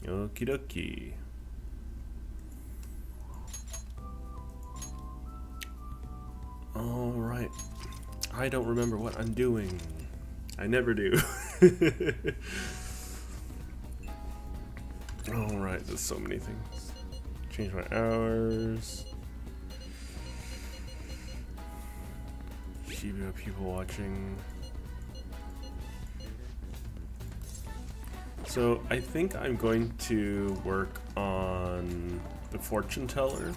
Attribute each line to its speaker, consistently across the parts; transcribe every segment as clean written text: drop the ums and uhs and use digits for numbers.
Speaker 1: Okie dokie. Alright. I don't remember what I'm doing. I never do. Alright, there's so many things. Change my hours. Shibuya people watching. So I think I'm going to work on the fortune teller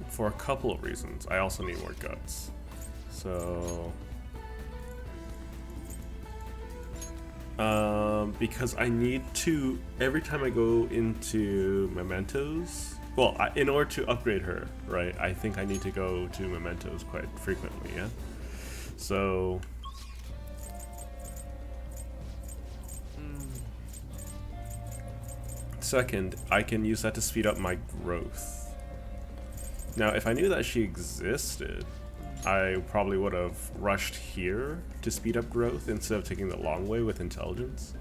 Speaker 1: for a couple of reasons. I also need more guts. So because I need to, every time I go into mementos, well, in order to upgrade her, right, I think I need to go to mementos quite frequently, yeah? So second, I can use that to speed up my growth. Now, if I knew that she existed, I probably would have rushed here to speed up growth instead of taking the long way with intelligence.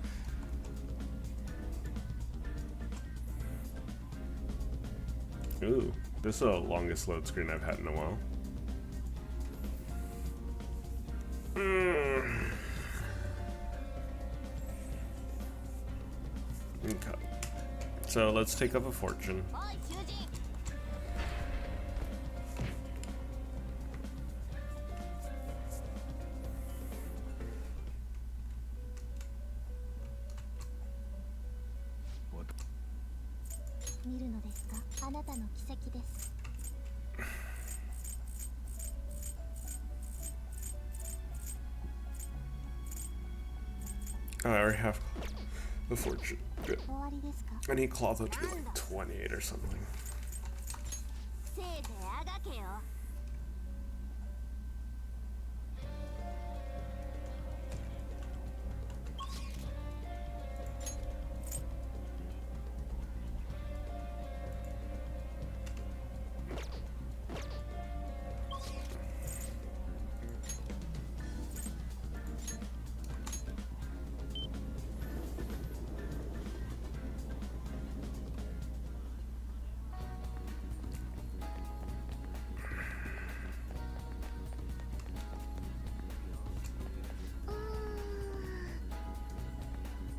Speaker 1: Ooh, this is the longest load screen I've had in a while. Okay. So let's take up a fortune. I already have the fortune. Good. I need Clotho to be like 28 or something.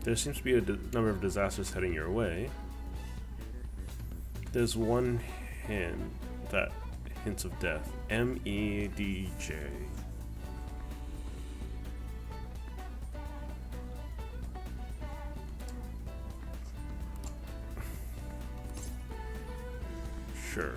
Speaker 1: There seems to be a number of disasters heading your way. There's one hint that hints of death. MEDJ. Sure.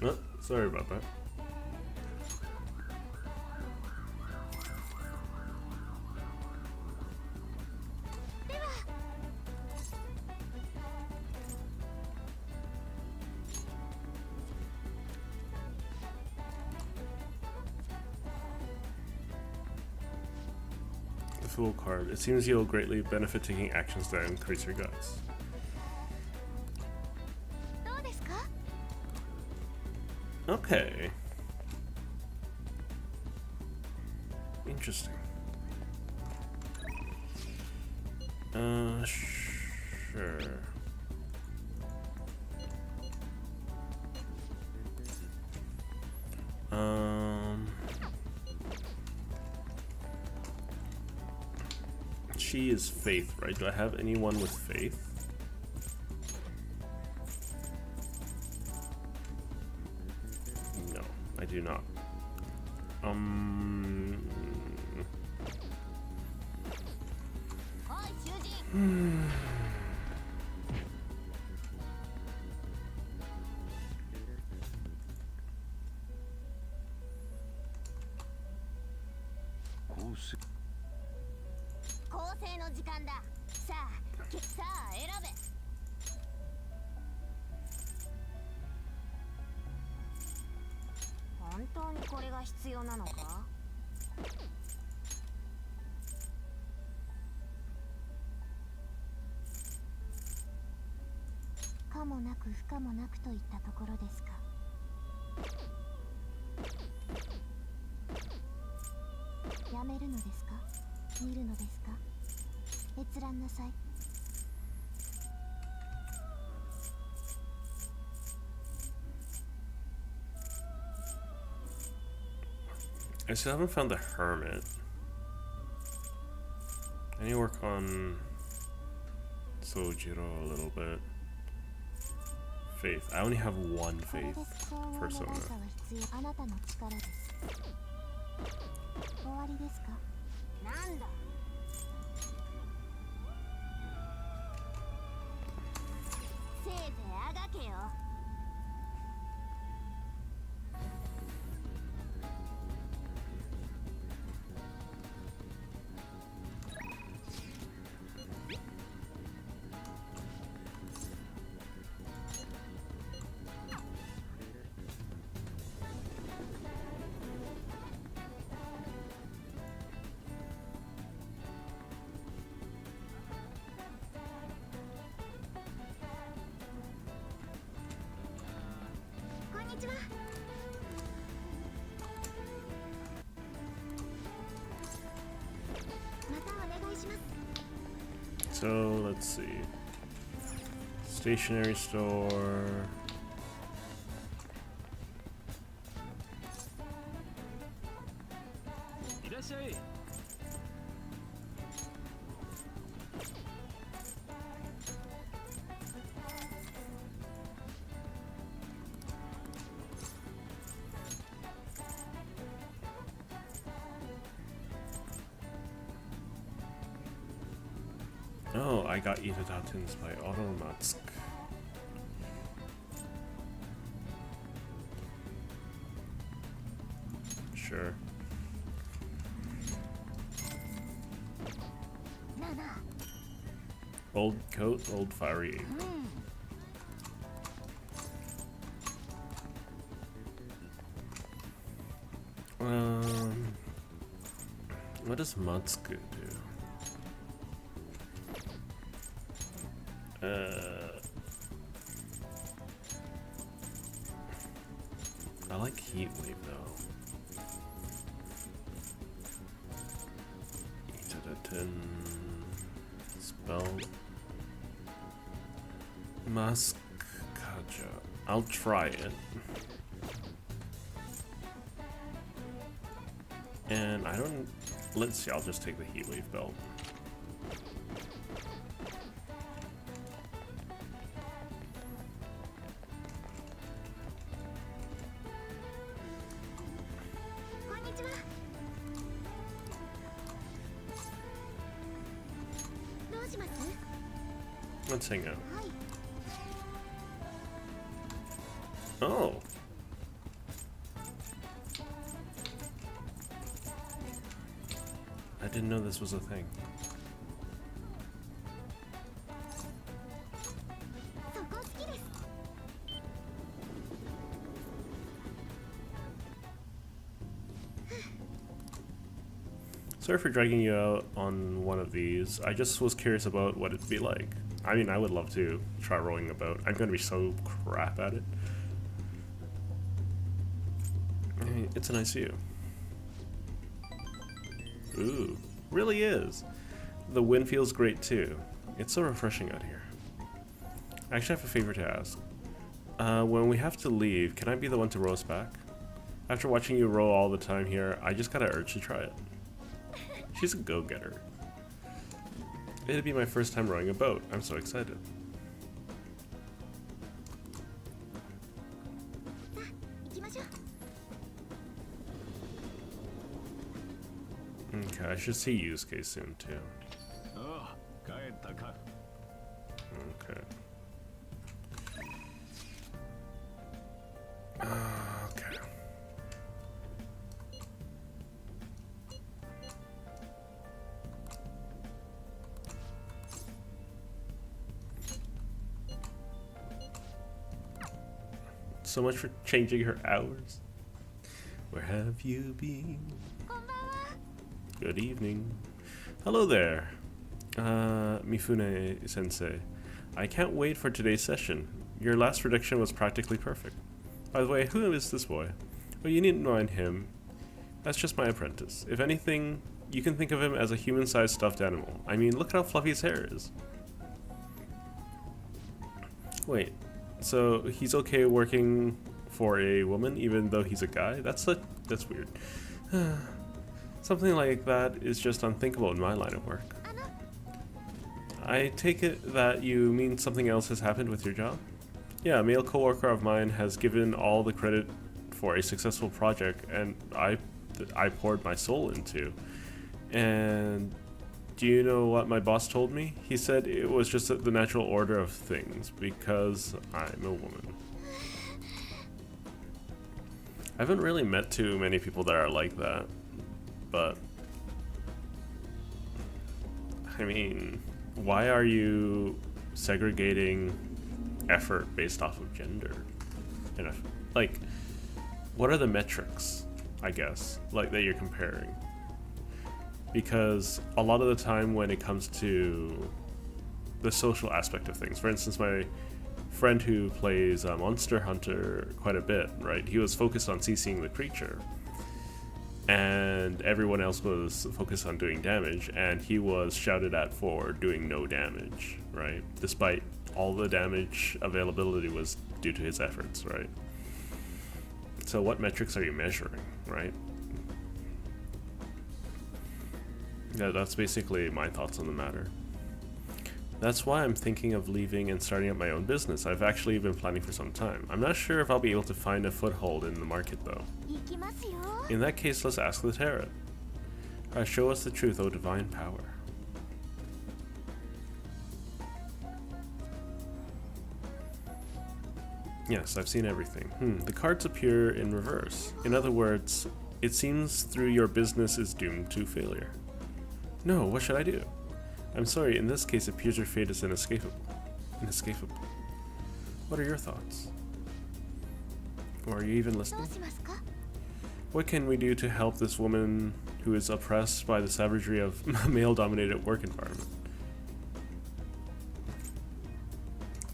Speaker 1: Oh, sorry about that. The Fool card. It seems you'll greatly benefit taking actions that increase your guts. Okay. Interesting. Sure. She is Faith, right? Do I have anyone with Faith? No, I do not.
Speaker 2: もなく不可もなくといったところですか。やめるのですか、見るのですか。閲覧なさい。
Speaker 1: I still haven't found the hermit. I need to work on Sojiro a little bit. Faith. I only have one faith persona.
Speaker 2: あなたの力です。終わりですか。なんだ。せいぜいあがけよ。こんにちは。またお願いします。
Speaker 1: So let's see. Stationery store. Oh, I got Itatatins by Automatsk. Sure.
Speaker 2: なあなあ。
Speaker 1: Old coat, old fiery apron. What does Matsuku do? I like Heat Wave though. Itaten spell Mask Kaja. I'll try it. And I don't. Let's see, I'll just take the Heat Wave belt. Let's hang out. Oh. I didn't know this was a thing. Sorry for dragging you out on one of these. I just was curious about what it'd be like. I mean, I would love to try rowing a boat. I'm gonna be so crap at it. Hey, it's a nice view. Ooh, really is. The wind feels great too. It's so refreshing out here. I actually have a favor to ask. When we have to leave, can I be the one to row us back? After watching you row all the time here, I just got an urge to try it. She's a go-getter. It'd be my first time rowing a boat. I'm so excited. Okay, I should see Yusuke soon too. Okay. Okay. So much for changing her hours. Where have you been? Good evening. Hello there, Mifune Sensei. I can't wait for today's session. Your last prediction was practically perfect. By the way, who is this boy? Oh, you needn't mind him. That's just my apprentice. If anything, you can think of him as a human-sized stuffed animal. I mean, look at how fluffy his hair is. Wait, so he's okay working for a woman even though he's a guy? That's weird. Something like that is just unthinkable in my line of work. I take it that you mean something else has happened with your job? Yeah, a male coworker of mine has given all the credit for a successful project and I poured my soul into. And do you know what my boss told me? He said it was just the natural order of things because I'm a woman. I haven't really met too many people that are like that, but I mean, why are you segregating effort based off of gender? And like, what are the metrics, I guess, like that you're comparing? Because a lot of the time when it comes to the social aspect of things, for instance, my friend who plays Monster Hunter quite a bit, right? He was focused on CCing the creature, and everyone else was focused on doing damage, and he was shouted at for doing no damage, right? Despite all the damage availability was due to his efforts, right? So what metrics are you measuring, right? Yeah, that's basically my thoughts on the matter. That's why I'm thinking of leaving and starting up my own business. I've actually been planning for some time. I'm not sure if I'll be able to find a foothold in the market though. In that case, let's ask the Tarot. Show us the truth, O divine power. Yes, I've seen everything. The cards appear in reverse. In other words, it seems through your business is doomed to failure. No, what should I do? I'm sorry, in this case it appears your fate is inescapable. Inescapable. What are your thoughts? Or are you even listening? What can we do to help this woman who is oppressed by the savagery of a male-dominated work environment?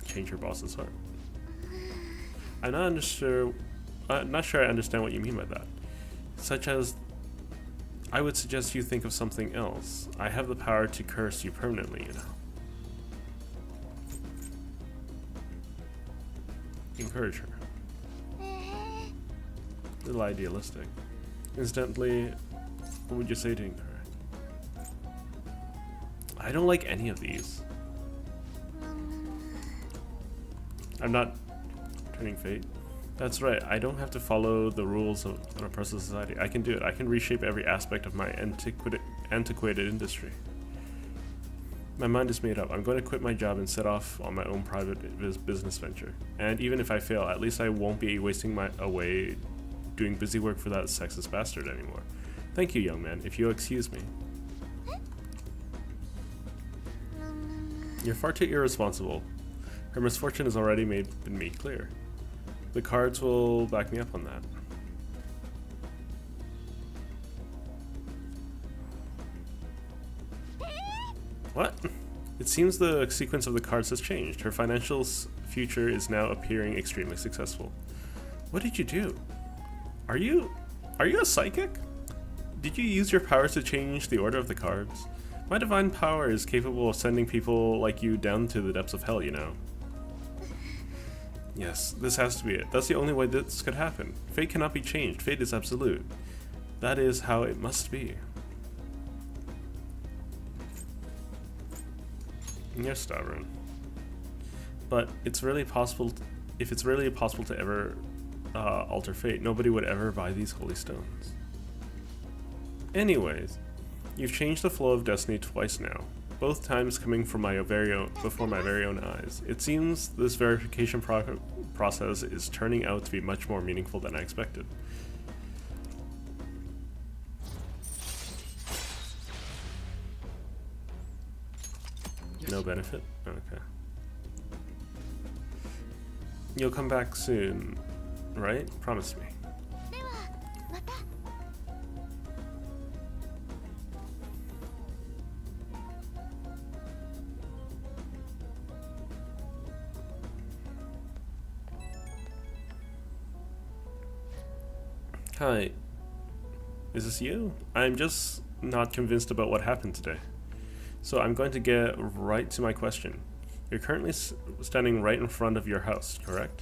Speaker 1: Change your boss's heart. I'm not sure I understand what you mean by that. Such as, I would suggest you think of something else. I have the power to curse you permanently, you know. Encourage her. A little idealistic. Incidentally, what would you say to her? I don't like any of these. I'm not turning fate. That's right, I don't have to follow the rules of an oppressive society. I can do it. I can reshape every aspect of my antiquated industry. My mind is made up. I'm going to quit my job and set off on my own private business venture. And even if I fail, at least I won't be wasting my away doing busy work for that sexist bastard anymore. Thank you, young man, if you'll excuse me. You're far too irresponsible. Her misfortune has already been made clear. The cards will back me up on that. What? It seems the sequence of the cards has changed. Her financial future is now appearing extremely successful. What did you do? Are you a psychic? Did you use your powers to change the order of the cards? My divine power is capable of sending people like you down to the depths of hell, you know. Yes, this has to be it. That's the only way this could happen. Fate cannot be changed. Fate is absolute. That is how it must be. You're stubborn. But it's really possible, if it's really possible to ever alter fate, nobody would ever buy these holy stones. Anyways, you've changed the flow of destiny twice now. Both times coming from before my very own eyes. It seems this verification process is turning out to be much more meaningful than I expected. No benefit? Okay. You'll come back soon, right? Promise me. Hi, is this you? I'm just not convinced about what happened today. So I'm going to get right to my question. You're currently standing right in front of your house, correct?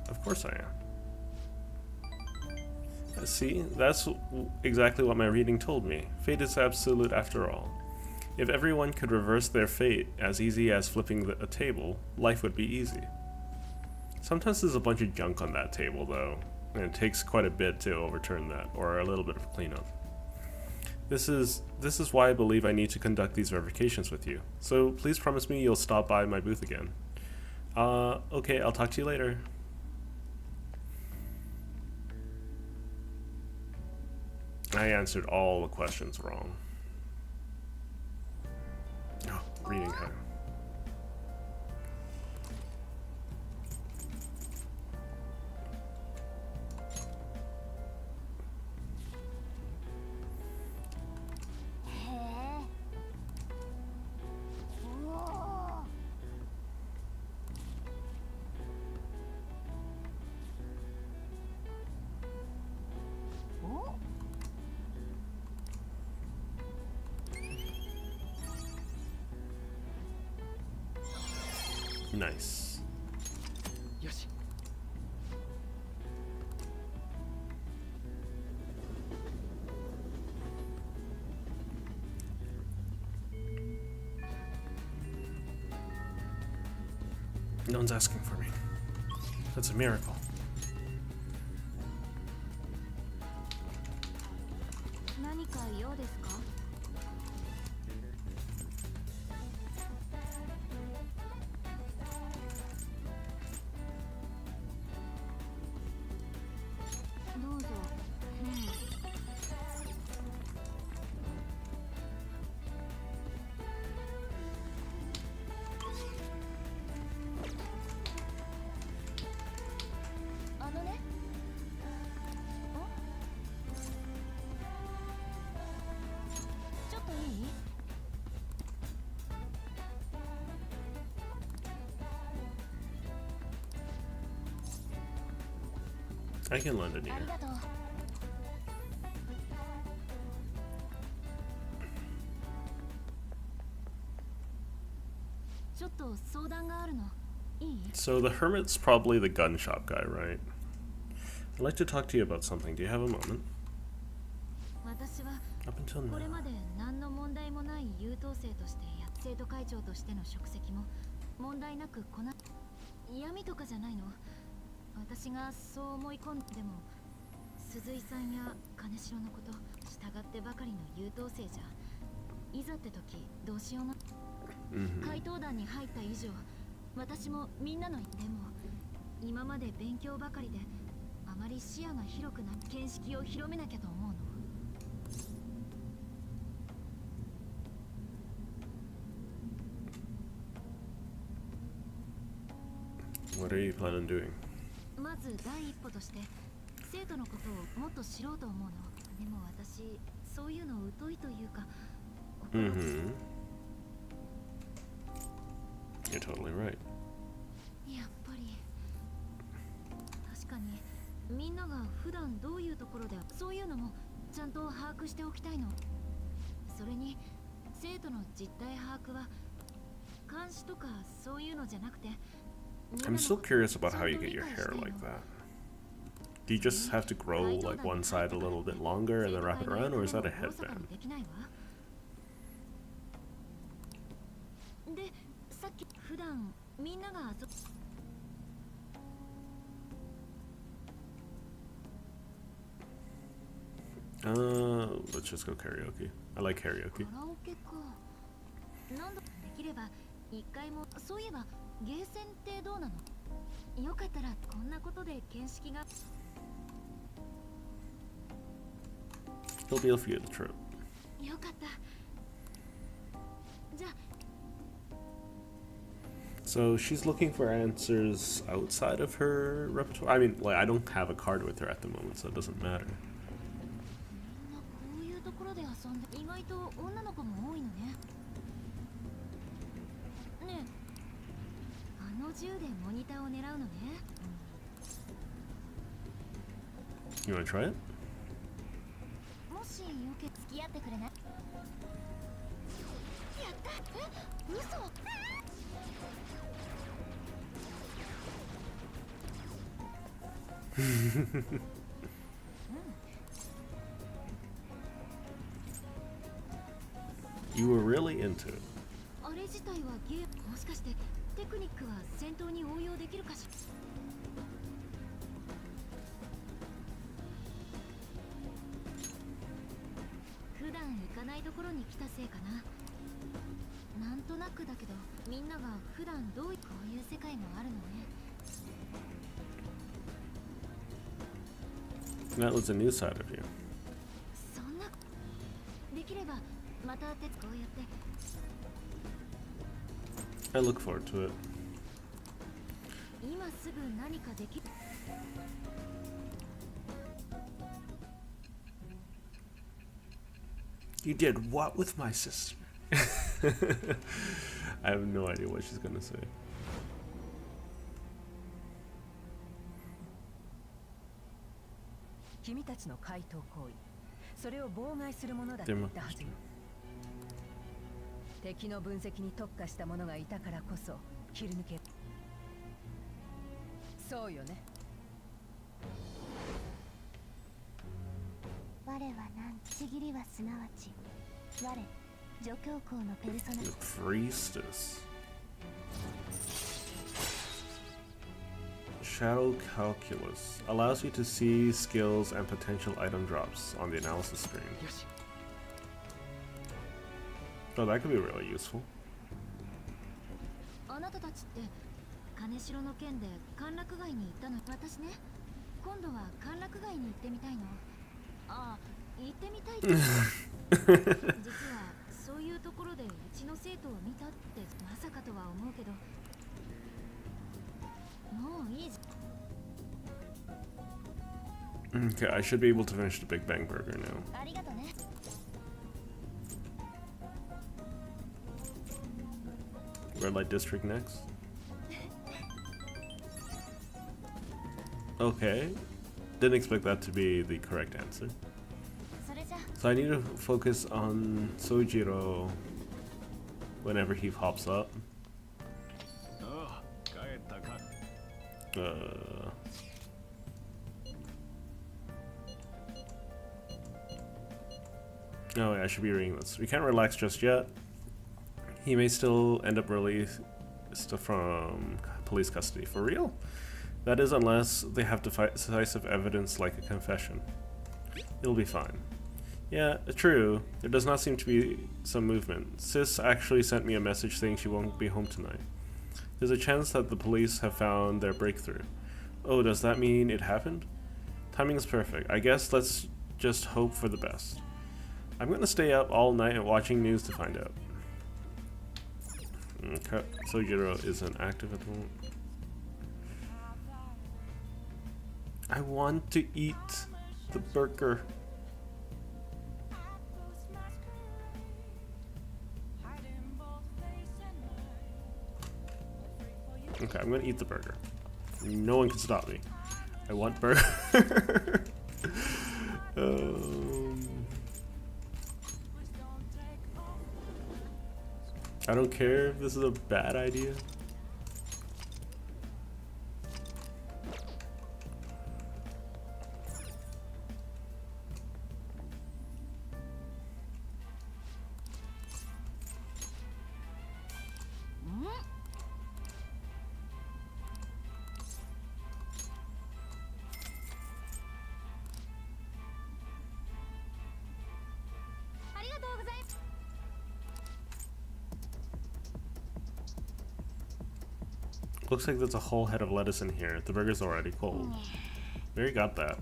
Speaker 1: Of course I am. See, that's exactly what my reading told me. Fate is absolute after all. If everyone could reverse their fate as easy as flipping a table, life would be easy. Sometimes there's a bunch of junk on that table though, and it takes quite a bit to overturn that, or a little bit of cleanup. This is why I believe I need to conduct these verifications with you. So please promise me you'll stop by my booth again. Okay, I'll talk to you later. I answered all the questions wrong. Oh, reading time. Nice.
Speaker 3: Yoshi.
Speaker 1: No one's asking for me. That's a miracle.
Speaker 2: 何か用ですか？どうぞ。あのね。ちょっといい？
Speaker 1: I can lend an
Speaker 2: あ
Speaker 1: ear.
Speaker 2: りがとう。ちょっと相談があるの。いい？
Speaker 1: So the hermit's probably the gun shop guy, right? I'd like to talk to you about something. Do you have a moment?
Speaker 2: 私は
Speaker 1: Up until
Speaker 2: これ
Speaker 1: now.
Speaker 2: まで何の問題もない優等生として生徒会長としての職責も問題なくこな嫌味とかじゃないの。私がそう思い込んでも鈴井さんや金城のこと従ってばかりの優等生じゃいざって時どうしようも。怪盗団に入った以上私もみんなのでも今まで勉強ばかりであまり視野が広くない見識を広めなきゃと思うの。
Speaker 1: What are you planning on doing?
Speaker 2: まず第一歩として生徒のことをもっと知ろうと思うの。でも私そういうの疎いというか。
Speaker 1: Mm-hmm. You're totally right.
Speaker 2: やっぱり確かにみんなが普段どういうところでそういうのもちゃんと把握しておきたいの。それに生徒の実態把握は監視とかそういうのじゃなくて。
Speaker 1: I'm still curious about how you get your hair like that. Do you just have to grow like one side a little bit longer and then wrap it around, or is that a headband?
Speaker 2: で、さっき普段みんなが遊ぶ
Speaker 1: Let's just go karaoke. I like karaoke.
Speaker 2: カラオケか。何度できれば一回もそういえばゲーセンってどうなの？よかったらこんなことで見識が。
Speaker 1: He'll be a field trip.
Speaker 2: よかった。じゃあ
Speaker 1: So she's looking for answers outside of her repertoire. I mean, like I don't have a card with her at the moment, so it doesn't matter.
Speaker 2: みんなこういうところで遊んで意外と女の子も多いのね。ねえ、あの銃でモニターを狙うのね。
Speaker 1: You wanna try it?
Speaker 2: もしよけ付き合ってくれない？やったえ嘘
Speaker 1: You were really into it.
Speaker 2: あれ自体はゲームもしかしてテクニックは戦闘に応用できるかしら普段行かないところに来たせいかななんとなくだけどみんなが普段どうこういう世界もあるのね
Speaker 1: That was a new side of you.
Speaker 2: そんなできればまたこうやって
Speaker 1: I look forward to it.
Speaker 2: 今すぐ何かでき
Speaker 1: You did what with my sister? I have no idea what she's gonna say.
Speaker 4: 君たちの怪盗行為、それを妨害するものだって言ったはずよ。敵の分析に特化した者がいたからこそ切り抜け。そうよね。
Speaker 2: 我はなんちぎりはすなわち我助教皇のペルソナ
Speaker 1: The priestess. Shadow calculus allows you to see skills and potential item drops on the analysis screen.
Speaker 3: よし
Speaker 1: Oh, that could be really useful.
Speaker 2: あなたたちって金城の件で歓楽街に行ったの私ね今度は歓楽街に行ってみたいのああ行ってみたいって実はそういうところでうちの生徒を見たってまさかとは思うけどもういいじ
Speaker 1: Okay, I should be able to finish the Big Bang Burger now.
Speaker 2: ゃんありがとね
Speaker 1: Red Light District next. Okay. Didn't expect that to be the correct answer.
Speaker 2: それじゃ
Speaker 1: So I need to focus on Sojiro whenever he pops up.
Speaker 3: ああ帰ったか
Speaker 1: Oh, yeah, I should be reading this. We can't relax just yet. He may still end up released from police custody. For real? That is, unless they have decisive evidence like a confession. It'll be fine. Yeah, true. There does not seem to be some movement. Sis actually sent me a message saying she won't be home tonight. There's a chance that the police have found their breakthrough. Oh, does that mean it happened? Timing is perfect. I guess let's just hope for the best. I'm gonna stay up all night and watching news to find out. Okay, Sojiro isn't active at the moment. I want to eat the burger. Okay, I'm gonna eat the burger. No one can stop me. I want burger. I don't care if this is a bad idea. Looks like there's a whole head of lettuce in here. The burger's already cold. Mary got that.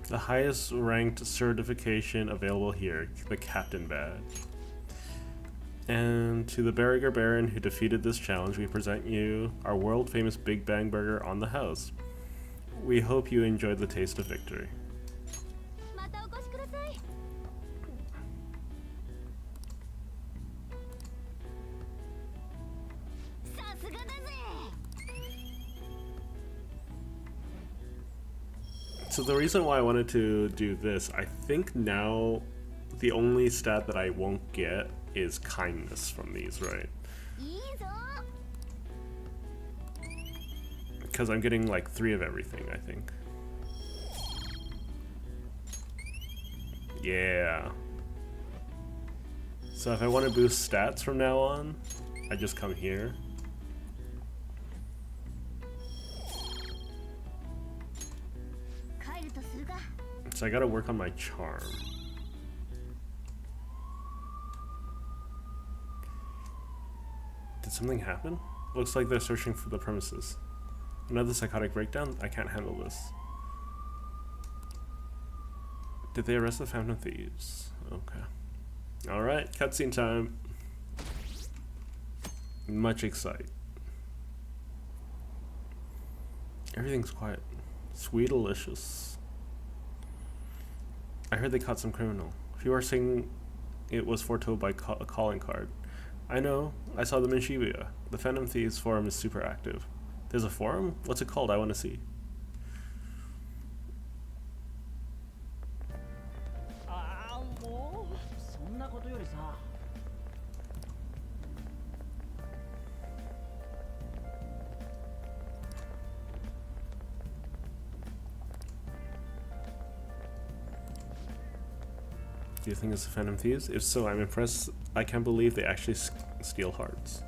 Speaker 1: The highest ranked certification available here, the Captain Badge. And to the Burger Baron who defeated this challenge, we present you our world famous Big Bang Burger on the house. We hope you enjoyed the taste of victory. So the reason why I wanted to do this, I think now the only stat that I won't get is kindness from these, right? Because I'm getting like 3 of everything, I think. Yeah. So if I want to boost stats from now on, I just come here. So I gotta work on my charm. Did something happen? Looks like they're searching for the premises. Another psychotic breakdown? I can't handle this. Did they arrest the Phantom Thieves? Okay. Alright, cutscene time. Much excite. Everything's quiet. Sweet delicious. I heard they caught some criminal. If you are saying it was foretold by a calling card. I know. I saw them in Shibuya. The Phantom Thieves forum is super active. There's a forum? What's it called? I want to see. Do you think it's the Phantom Thieves? If so, I'm impressed. I can't believe they actually steal hearts.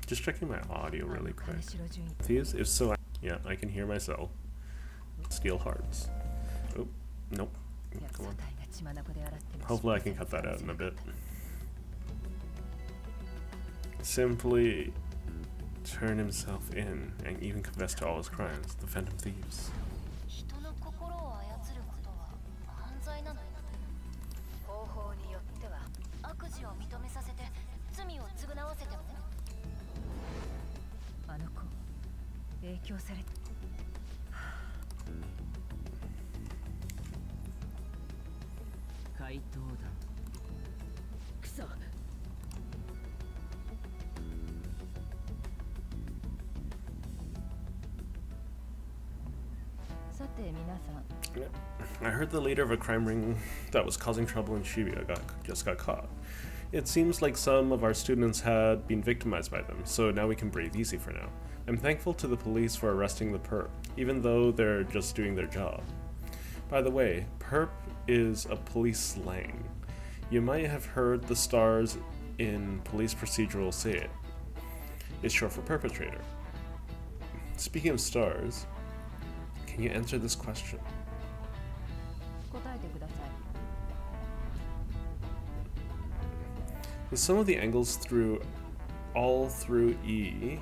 Speaker 1: Just checking my audio really quick. Thieves? If so, yeah, I can hear myself. Steal hearts. Oh, nope. Come on. Hopefully I can cut that out in a bit. Simply turn himself in and even confess to all his crimes. The Phantom Thieves. I heard the leader of a crime ring that was causing trouble in Shibuya just got caught. It seems like some of our students had been victimized by them, so now we can breathe easy for now. I'm thankful to the police for arresting the perp, even though they're just doing their job. By the way, perp is a police slang. You might have heard the stars in police procedural say it. It's short for perpetrator. Speaking of stars, can you answer this question? With some of the angles through A through E,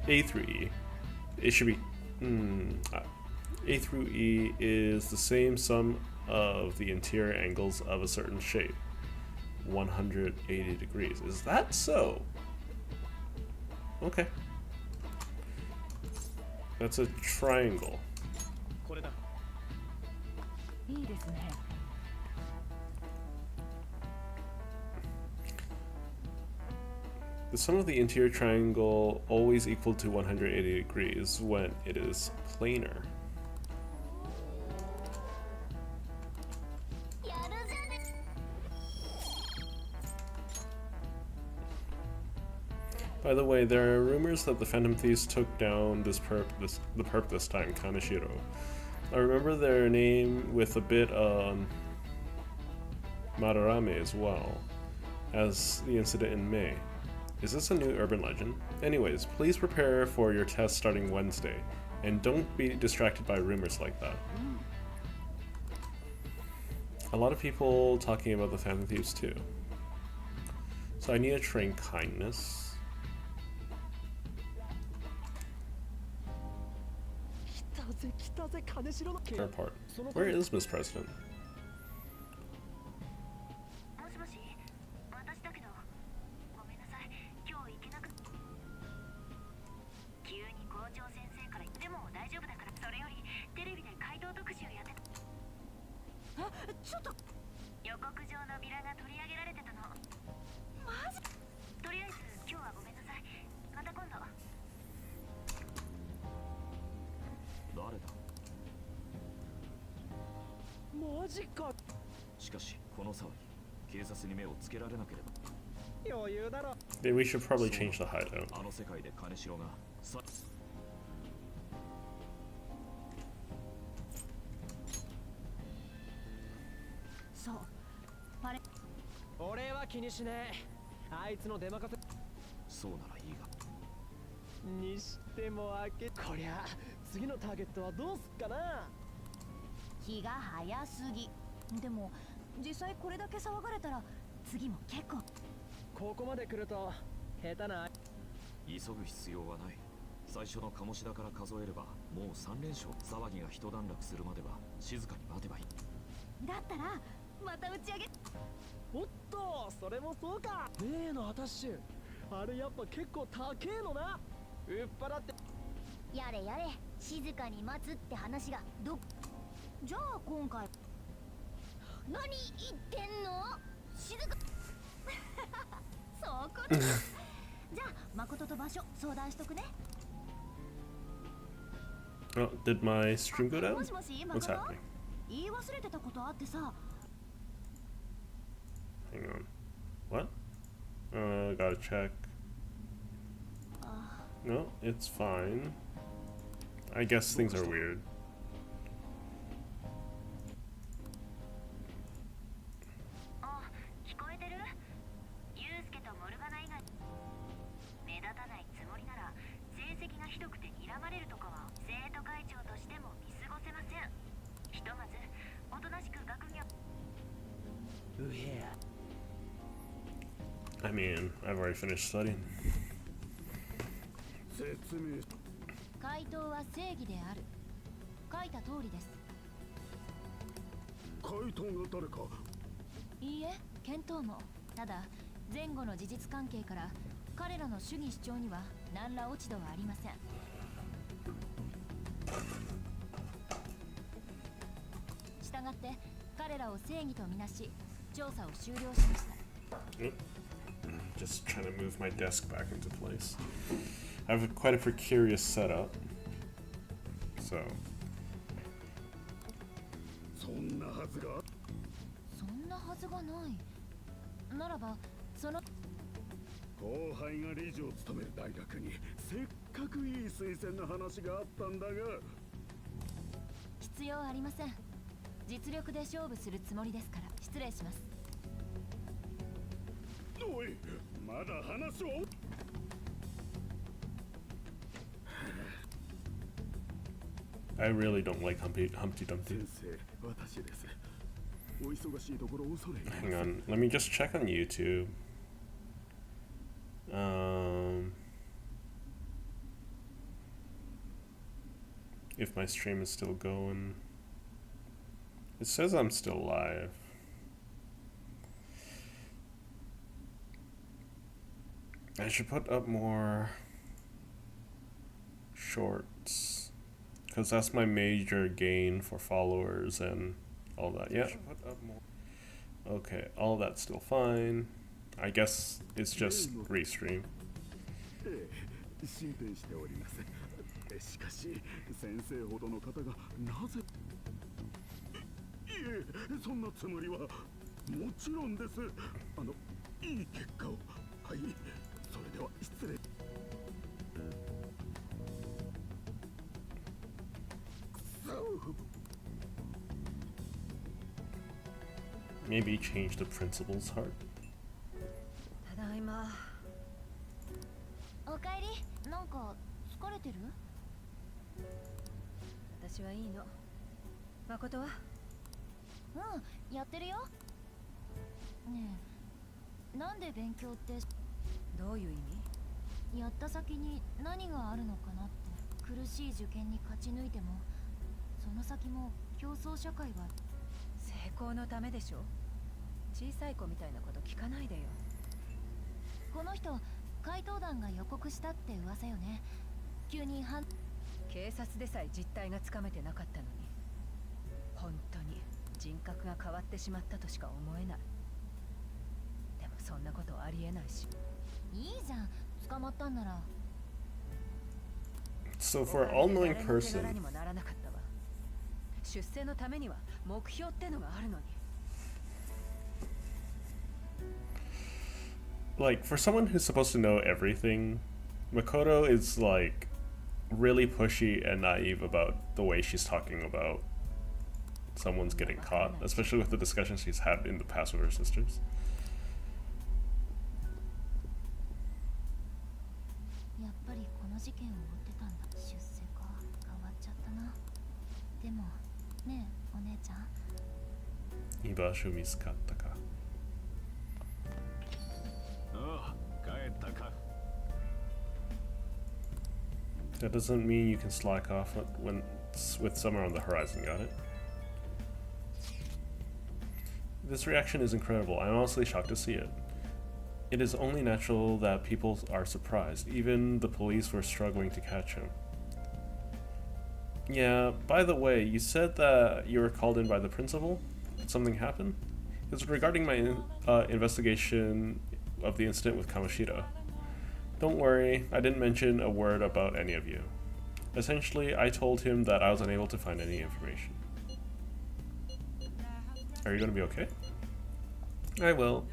Speaker 1: it should be A through E is the same sum of the interior angles of a certain shape, 180 degrees. Is that so? Okay. That's a triangle. The sum of the interior triangle always equal to 180 degrees when it is planar. By the way, there are rumors that the Phantom Thieves took down the perp this time, Kaneshiro. I remember their name with a bit on Madarame as well as the incident in May. Is this a new urban legend? Anyways, please prepare for your test starting Wednesday, and don't be distracted by rumors like that. A lot of people talking about the Phantom Thieves too. So I need to train kindness. Her part. Where is Miss President?
Speaker 3: しかしこの騒ぎ、警察に目をつけられなければ。
Speaker 5: 余裕だろ。
Speaker 1: Then we should probably change the hideout.
Speaker 3: あの世界で金城がさ
Speaker 4: そうパレ
Speaker 5: 俺は気にしねえ。あいつの出任せ
Speaker 3: そうならいいが、
Speaker 5: にしても開けこりゃ次のターゲットはどうすっかな。
Speaker 2: 気が早すぎ。でも実際これだけ騒がれたら次も結構。
Speaker 5: ここまで来ると下手な。
Speaker 3: 急ぐ必要はない。最初の鴨志田から数えればもう3連勝。騒ぎが一段落するまでは静かに待てばいい。
Speaker 2: だったらまた打ち上げ。
Speaker 5: おっと、それもそうか。例のアタッシュ、あれやっぱ結構高えのな。売っ払って。
Speaker 2: やれやれ、静かに待つって話がじゃあ今回何言ってんの。静かそこにじゃあ誠と場所相談しとくね。
Speaker 1: Oh, did my stream go
Speaker 2: も
Speaker 1: down?
Speaker 2: しもし
Speaker 1: What's
Speaker 2: 誠
Speaker 1: happening?
Speaker 2: 言い忘れてたことあってさ。
Speaker 1: Hang on. What? Gotta check. No, it's fine. I guess things are weird.
Speaker 2: あ、聞こえてる？ユウスケとモルガナ以外目立たないつもりなら成績がひどくて睨まれるとかは生徒会長としても見過ごせません。ひとまずおとなしく学業。
Speaker 5: うへや。
Speaker 1: I mean, I've already finished studying.
Speaker 3: 説明。
Speaker 2: 回答は正義である。書いた通りです。
Speaker 3: 回答が誰か。
Speaker 2: いいえ、見当も。ただ前後の事実関係から彼らの主義主張には何ら落ち度はありません。したがって彼らを正義とみなし調査を終了しました。
Speaker 1: Yep. Just trying to move my desk back into place. I have quite a precarious setup. So.
Speaker 3: そんなはずが。
Speaker 2: そんなはずがない。ならばその
Speaker 3: 後輩が理事を務める大学にせっかくいい推薦の話があったんだが。
Speaker 2: 必要ありません。実力で勝負するつもりですから失礼します。
Speaker 3: おい、まだ話を。
Speaker 1: I really don't like Humpty Dumpty.
Speaker 3: 先生、私です。お忙しいところ恐れ入り
Speaker 1: Hang
Speaker 3: ます。
Speaker 1: on, let me just check on YouTube. If my stream is still going. It says I'm still live. I should put up more shorts, because that's my major gain for followers and all that. Yeah. Okay, all that's still fine. I guess it's just restream.
Speaker 3: ええ、進展しております。しかし、先生ほどの方がなぜ。いえ、そんなつもりは。もちろんです。いい結果を。はい、それでは失礼。
Speaker 1: Maybe change the principal's heart.
Speaker 4: ただいま。
Speaker 2: おかえり。なんか疲れてる？
Speaker 4: 私はいいの。誠は？
Speaker 2: うん、やってるよ。ねえ、なんで勉強って
Speaker 4: どういう意味？
Speaker 2: やった先に何があるのかなって。苦しい受験に勝ち抜いてもその先も競争社会は。
Speaker 4: 成功のためでしょ。小さい子みたいなこと聞かないでよ。
Speaker 2: この人怪盗団が予告したって噂よね。急に
Speaker 4: 警察でさえ実態がつかめてなかったのに、本当に人格が変わってしまったとしか思えない。でもそんなことありえないし。
Speaker 2: いいじゃん、捕まったんなら。
Speaker 1: So for an all-knowing
Speaker 4: 誰の手柄
Speaker 1: person,
Speaker 4: にもならなかったわ。出世のためには目標ってのがあるのに。
Speaker 1: like, for someone who's supposed to know everything, Makoto is, like, really pushy and naive about the way she's talking about someone's getting caught, especially with the discussions she's had in the past with her sisters.
Speaker 2: やっぱりこの事件を追ってたんだ。出世か。変わっちゃったな。でも、ねえ、お姉ちゃん。
Speaker 1: 居場所見つかったか。
Speaker 3: ああ、帰ったか。
Speaker 1: That doesn't mean you can slack off when with summer on the horizon, got it? This reaction is incredible. I'm honestly shocked to see it. It is only natural that people are surprised. Even the police were struggling to catch him. Yeah, by the way, you said that you were called in by the principal? Did something happen? It's regarding my investigation of the incident with Kamoshida. Don't worry, I didn't mention a word about any of you. Essentially, I told him that I was unable to find any information. Are you gonna be okay? I will.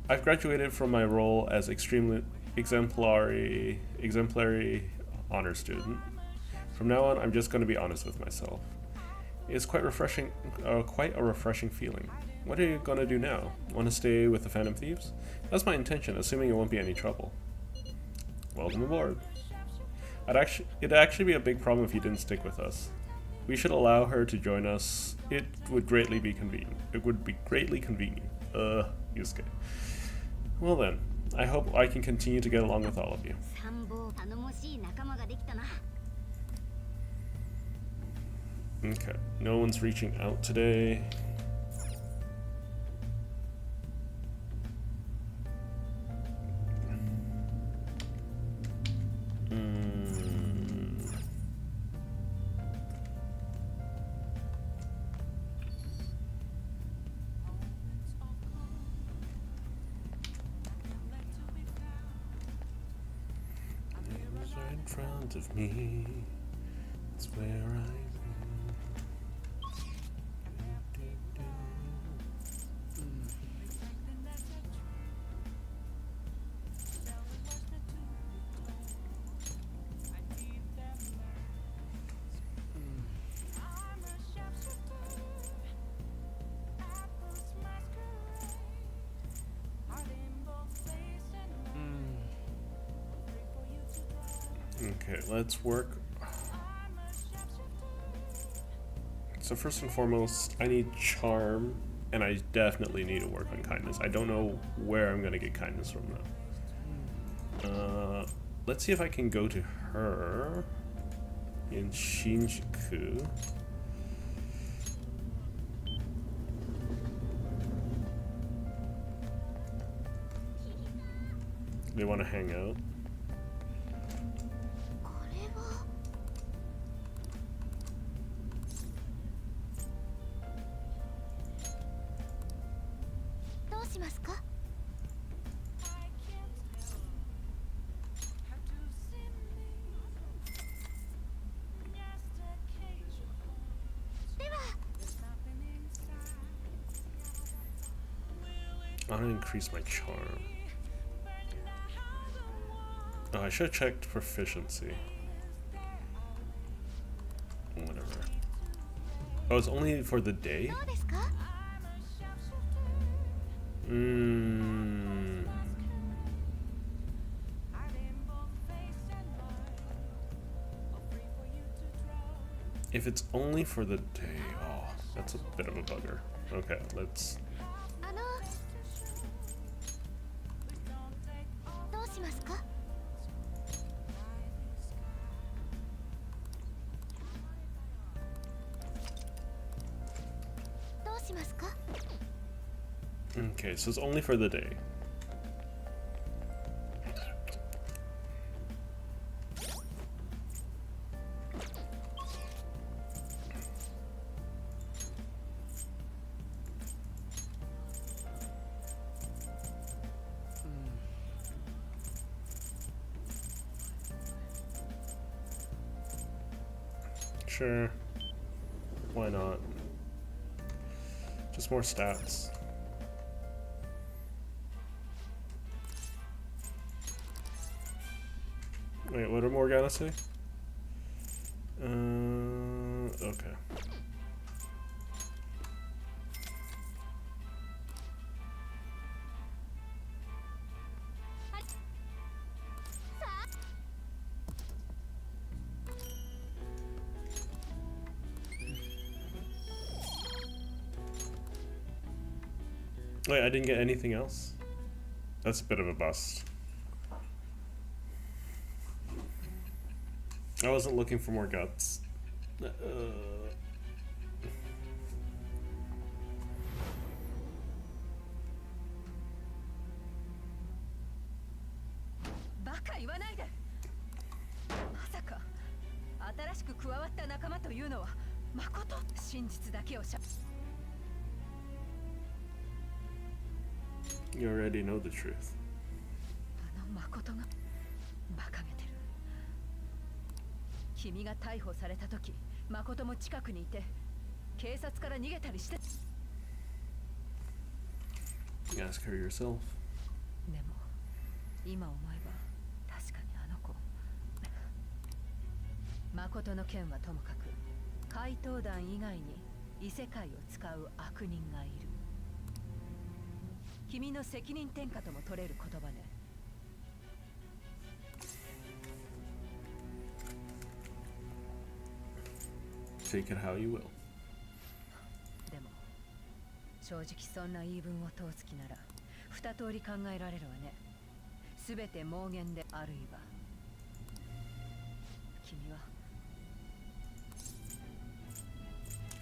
Speaker 1: I've graduated from my role as extremely exemplary honor student. From now on, I'm just gonna be honest with myself. It's quite refreshing, quite a refreshing feeling. What are you gonna do now? Want to stay with the Phantom Thieves? That's my intention, assuming it won't be any trouble. Welcome aboard. It'd actually be a big problem if you didn't stick with us. We should allow her to join us. It would greatly be convenient. It would be greatly convenient. Yusuke. Well then, I hope I can continue to get along with all of you. Okay, no one's reaching out today. In front of me, it's where I Okay, let's work. So first and foremost, I need charm, and I definitely need to work on kindness. I don't know where I'm gonna get kindness from though. Let's see if I can go to her in Shinjuku. They want to hang out. I want to increase my charm. Oh, I should have checked proficiency. Whatever. Oh, it's only for the day? If it's only for the day, oh, that's a bit of a bugger. Okay, let's... Okay, so it's only for the day. Sure. Why not? Just more stats. Wait, what did Morgana say? Okay. Wait, I didn't get anything else? That's a bit of a bust. I wasn't looking for more guts. Uh,
Speaker 4: バカ言わないで。まさか新しく加わった仲間というのは誠？真実だけを
Speaker 1: You already know the truth.
Speaker 4: あの誠が馬鹿げてる。君が逮捕された時、誠も近くにいて、警察から逃げたりして。
Speaker 1: Ask her yourself.
Speaker 4: でも今思えば確かにあの子。誠の件はともかく、怪盗団以外に異世界を使う悪人がいる。君の責任転嫁とも取れる言葉ね。
Speaker 1: Take it how you will.
Speaker 4: でも正直そんな言い分を通す気なら二通り考えられるわね。すべて妄言で、あるいは君は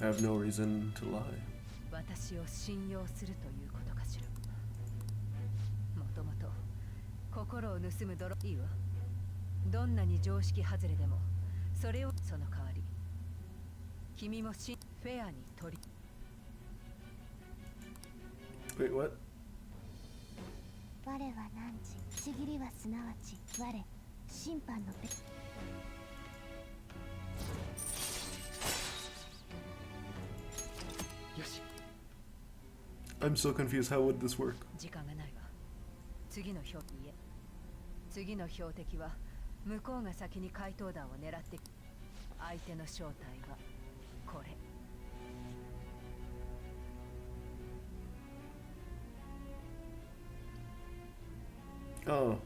Speaker 1: I have no reason to lie.
Speaker 4: 私を信用するということかしら。もともと心を盗む泥いいわ。どんなに常識外れでもそれを、その代わり君もフェアに取り。
Speaker 1: Wait, what?
Speaker 6: 我は汝、ちぎりはすなわち我、審判の手。
Speaker 5: よし。
Speaker 1: I'm so confused. How would this work?
Speaker 4: 時間がないわ。次の標的へ。次の標的は向こうが先に怪盗団を狙って、相手の正体はこれ。
Speaker 1: Oh,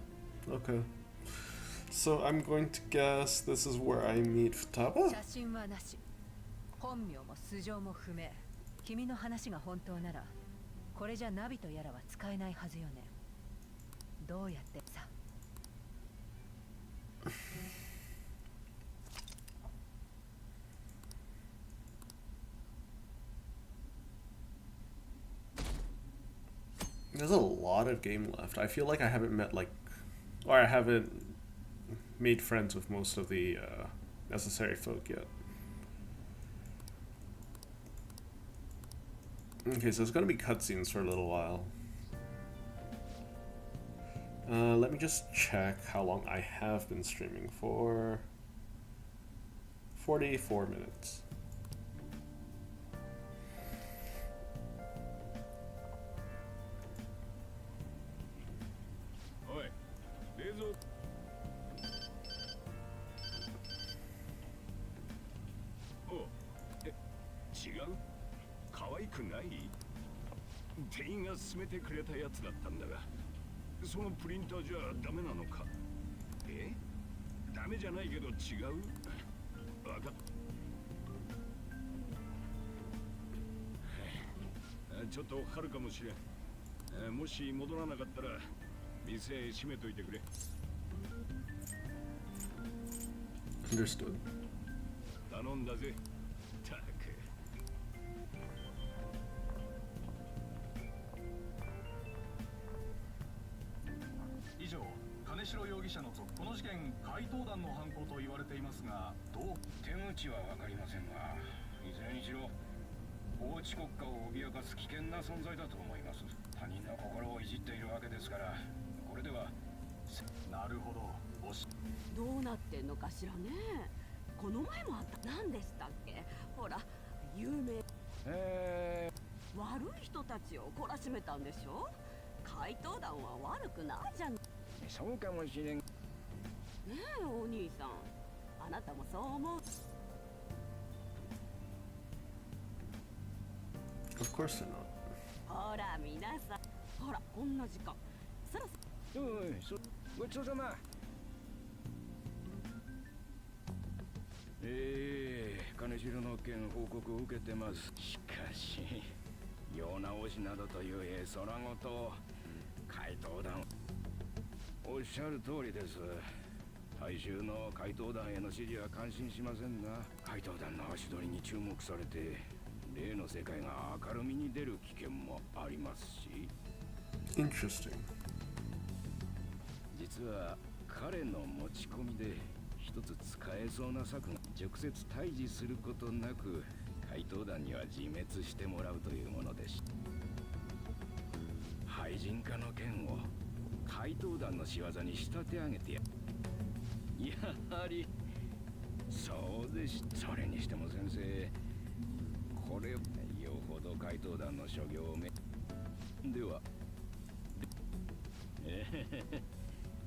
Speaker 1: okay. So I'm going to guess this is where I meet Futaba?
Speaker 4: 写真はなし。本名も素性も不明。君の話が本当なら、これじゃナビとやらは使えないはずよね。どうやってさ。
Speaker 1: There's a lot of game left. I feel like I haven't met or I haven't made friends with most of the necessary folk yet. Okay, so it's gonna be cutscenes for a little while. Let me just check how long I have been streaming for. 44 minutes.
Speaker 3: Oh, 違う？可愛くない？店員が勧めてくれたやつだったんだが、そのプリンターじゃダメなのか？え？ダメじゃないけど違う？わかった。ちょっとかかるかもしれん。もし戻らなかったら店閉めといてくれ。
Speaker 1: Understood.
Speaker 3: 頼んだぜ。たく。
Speaker 7: 以上、金城容疑者のこの事件、怪盗団の犯行と言われていますが、どう？
Speaker 8: 手口は分かりませんが、いずれにしろ法治国家を脅かす危険な存在だと思います。他人の心をいじっているわけですから、これでは。
Speaker 7: なるほど。
Speaker 9: どうなってんのかしらね。この前もあった。何でしたっけ？ほら、有名。悪い人たちを懲らしめたんでしょ？怪盗団は悪くないじゃん。
Speaker 8: そうかもしれん。
Speaker 9: ねえお兄さん、あなたもそう思う？
Speaker 1: Of course they're not.
Speaker 9: ほら皆さん、ほらこんな時間、そろそろ。
Speaker 8: おい、ごちそうさま。金城の件報告を受けてます。しかし世直しなどという絵空ごと怪盗団、おっしゃる通りです。大衆の怪盗団への支持は感心しませんが、怪盗団の足取りに注目されて例の世界が明るみに出る危険もありますし、
Speaker 1: Interesting.
Speaker 8: 実は彼の持ち込みで一つ使えそうな策が、直接対峙することなく怪盗団には自滅してもらうというものでした。廃人化の件を怪盗団の仕業に仕立て上げてやはりそうでし。それにしても先生、これよほど怪盗団の所業をでは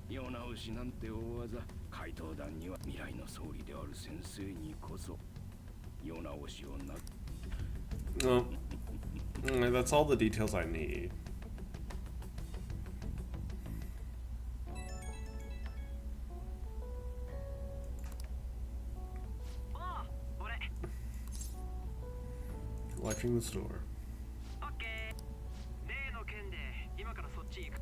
Speaker 8: 世直しなんて大技、怪盗団には未来の総理である先生にこそ世直しをな。
Speaker 1: Well, that's all the details I need.
Speaker 5: ああ、俺
Speaker 1: Watching the store.
Speaker 5: オッケー。例の件で今からそっち行く。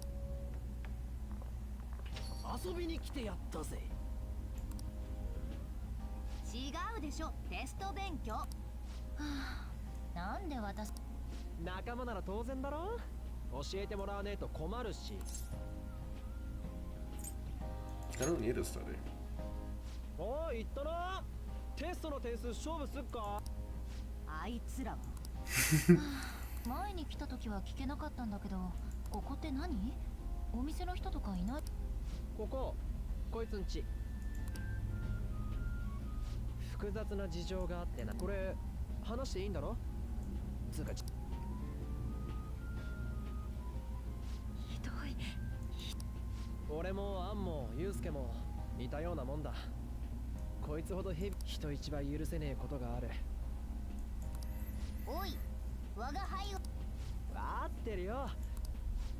Speaker 5: 遊びに来てやったぜ。
Speaker 2: 違うでしょ、テスト勉強。はあ、なんで私。
Speaker 5: 仲間なら当然だろ。教えてもらわねえと困るし。
Speaker 1: I don't need to study.
Speaker 5: おい、言ったな。テストの点数勝負すっか。
Speaker 2: あいつらは前に来た時は聞けなかったんだけど、ここって何？お店の人とかいない？
Speaker 5: こいつんち。複雑な事情があってな。これ話していいんだろ？つうか
Speaker 2: ひどい。
Speaker 5: 俺もアンもユウスケも似たようなもんだ。こいつほど人一倍許せねえことがある。
Speaker 6: おい、我が輩を。
Speaker 5: わかってるよ。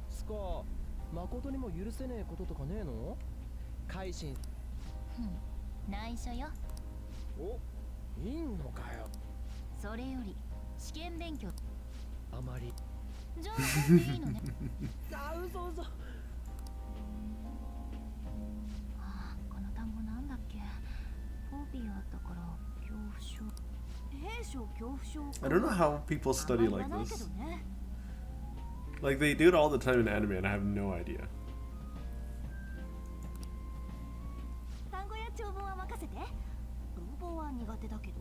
Speaker 5: スコ誠にも許せねえこととかねえの？改心。
Speaker 2: 内緒よ。
Speaker 5: お、いんのかよ。
Speaker 2: それより試験勉強。
Speaker 5: あまり。
Speaker 2: じゃあそれでいいのね。
Speaker 5: あ、嘘。
Speaker 2: あ、この単語なんだっけ？フォビアだから恐怖症。兵所恐怖症。
Speaker 1: I don't know how people study like
Speaker 2: あんまり言わないけど
Speaker 1: this.
Speaker 2: ね。
Speaker 1: Like they do it all the time in anime and I have no idea.
Speaker 2: 単語や帳簿は任せて。文法は苦手だけど。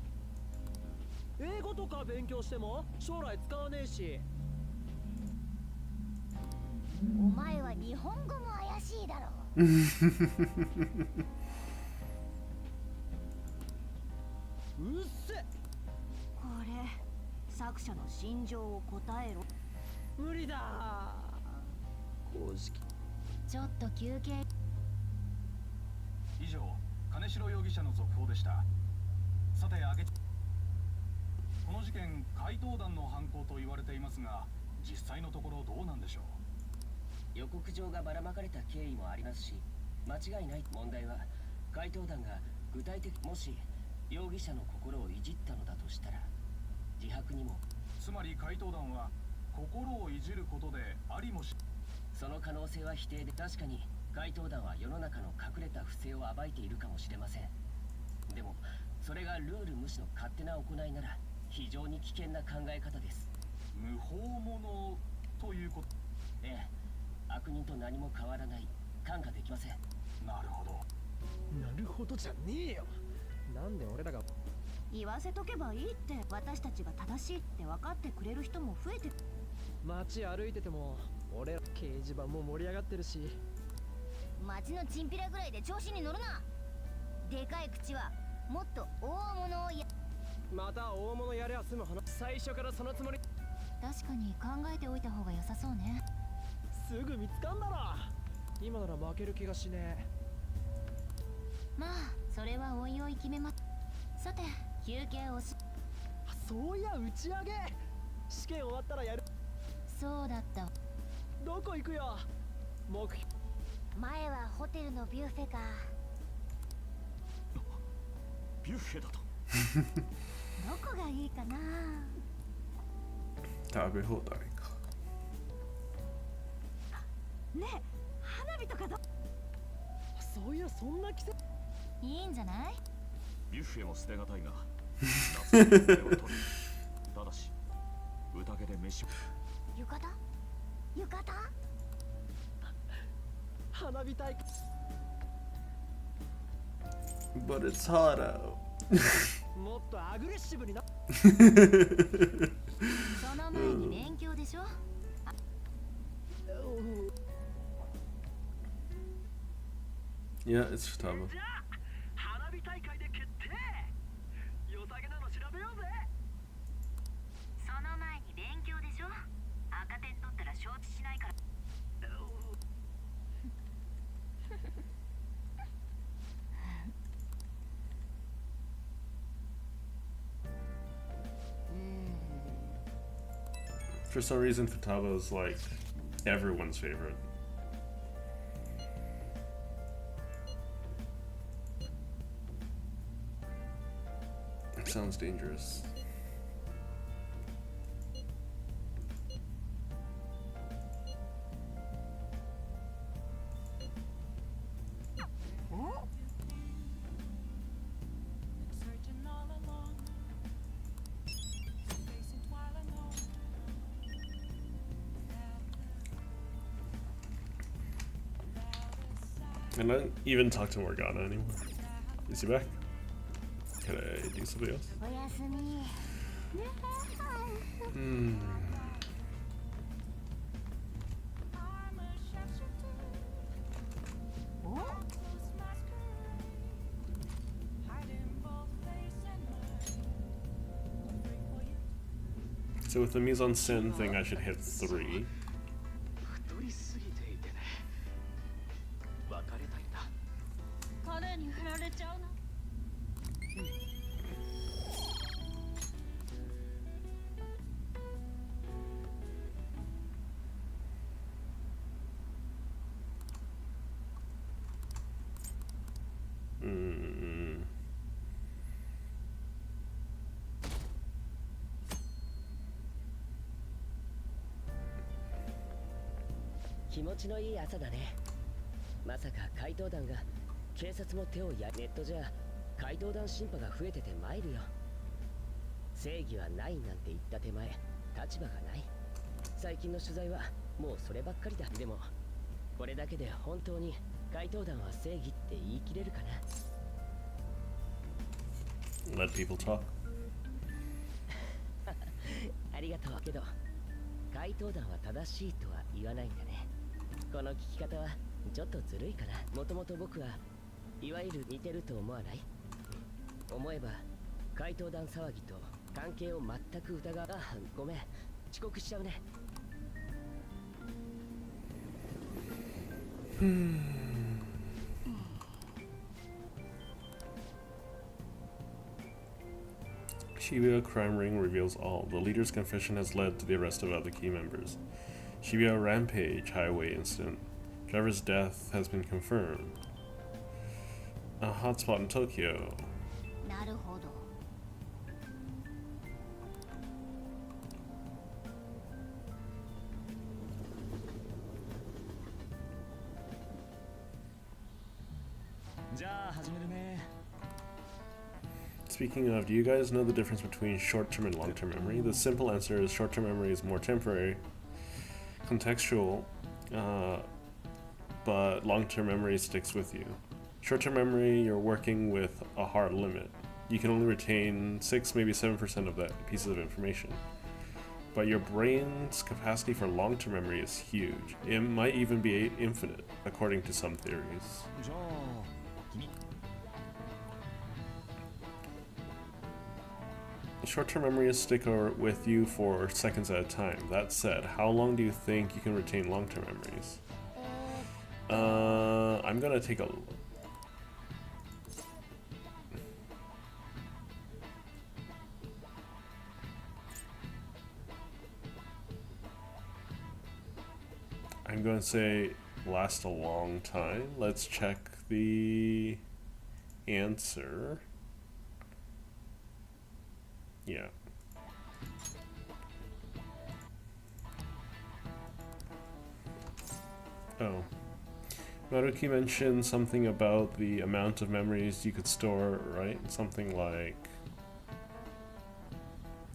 Speaker 5: 英語とか勉強しても将来使わねえし。
Speaker 6: お前は日本語も怪しいだろう。
Speaker 5: うっせ。
Speaker 2: これ作者の心情を答えろ。
Speaker 5: 無理だ。公式。
Speaker 2: ちょっと休憩。
Speaker 7: 以上、金城容疑者の続報でした。さて、この事件、怪盗団の犯行と言われていますが、実際のところどうなんでしょう。
Speaker 10: 予告状がばらまかれた経緯もありますし、間違いない。問題は怪盗団が具体的、もし容疑者の心をいじったのだとしたら、自白にも。
Speaker 7: つまり怪盗団は心をいじることでありもし。
Speaker 10: その可能性は否定で、確かに怪盗団は世の中の隠れた不正を暴いているかもしれません。でもそれがルール無視の勝手な行いなら非常に危険な考え方です。
Speaker 7: 無法者ということ。
Speaker 10: ええ、悪人と何も変わらない。看過できません。
Speaker 7: なるほど。
Speaker 5: なるほどじゃねえよ。なんで俺らが。
Speaker 2: 言わせとけばいいって。私たちが正しいって分かってくれる人も増えて。
Speaker 5: 街歩いてても俺ら掲示板も盛り上がってるし。
Speaker 6: 町のチンピラぐらいで調子に乗るな。でかい口はもっと大物を
Speaker 5: また大物やりゃ済む話。最初からそのつもり。
Speaker 2: 確かに考えておいた方が良さそうね。
Speaker 5: すぐ見つかんだろ。今なら負ける気がしねえ。
Speaker 2: まあそれはおいおい決めま。さて休憩をし。
Speaker 5: そういや打ち上げ試験終わったらやる。
Speaker 2: そうだったわ。
Speaker 5: どこ行くよ。目標
Speaker 6: 前はホテルのビュッフェか。
Speaker 3: ビュッフェだと。
Speaker 6: どこがいいかな。
Speaker 1: 食べ放題か。
Speaker 9: ねえ花火とかど。
Speaker 5: そういやそんな季節。
Speaker 2: いいんじゃない。
Speaker 3: ビュッフェも捨てがたいが夏の手を取る。ただし宴で飯を。
Speaker 6: 浴衣浴衣。
Speaker 5: 花火大会。
Speaker 1: But it's hot out.
Speaker 5: もっとアグレッシブにな。
Speaker 2: その前に勉強でしょ。
Speaker 1: Yeah, it's Futaba.
Speaker 5: 花火大会で決定。良さげなの調べようぜ。
Speaker 2: その前に勉強でしょ。赤点取ったら承知しないから。
Speaker 1: For some reason, Futaba is like everyone's favorite. It sounds dangerous. And I don't even talk to Morgana anymore. Is he back? Can I do something else?
Speaker 6: おやすみ。
Speaker 1: Hmm. So with the mise-en-scène thing, I should hit 3.
Speaker 8: 太りすぎていてね。別れたんだ。
Speaker 2: 彼に振られちゃうな。
Speaker 1: Mm.
Speaker 10: 気持ちのいい朝だね。まさか怪盗団が警察も手をやネットじゃ怪盗団審判が増えてて参るよ。正義はないなんて言った手前立場がない。最近の取材はもうそればっかりだ。でもこれだけで本当に怪盗団は正義って言い切れるかな。
Speaker 1: Let people talk.
Speaker 10: ありがとうけど怪盗団は正しいとは言わないんだね。この聞き方はちょっとずるいかな。もともと僕はいわゆる似てると思わない？思えば怪盗団騒ぎと関係を全く疑う。あ、ごめん遅刻しちゃうね。
Speaker 1: Shibuya crime ring reveals all. The leader's confession has led to the arrest of other key members. Shibuya rampage highway incident. Driver's death has been confirmed. A hotspot in Tokyo.
Speaker 6: なるほど。
Speaker 5: じゃあ始めるね。
Speaker 1: Speaking of, do you guys know the difference between short-term and long-term memory? The simple answer is short-term memory is more temporary, contextual, but long-term memory sticks with you. Short-term memory, you're working with a hard limit. You can only retain 6, maybe 7% of that pieces of information. But your brain's capacity for long-term memory is huge. It might even be infinite, according to some theories.
Speaker 5: じゃあ君
Speaker 1: Short-term memories stick with you for seconds at a time. That said, how long do you think you can retain long-term memories? I'm gonna take a going to say last a long time. Let's check the answer. Yeah. Oh. Maruki mentioned something about the amount of memories you could store, right? Something like...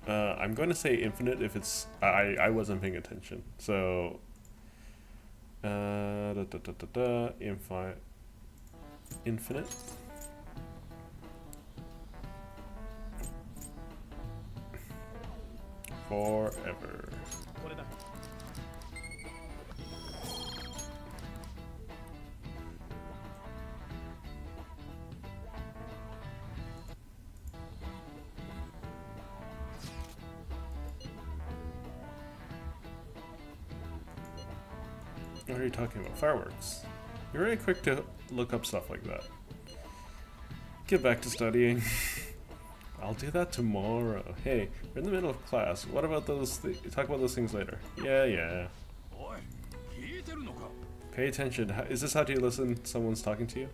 Speaker 1: I'm going to say infinite if it's... I wasn't paying attention. So... Infinite. Forever. What are you talking about? Fireworks. You're really quick to look up stuff like that. Get back to studying. I'll do that tomorrow. Hey, we're in the middle of class. What about those talk about those things later. Yeah. Pay attention. Is this how do you listen someone's talking to you?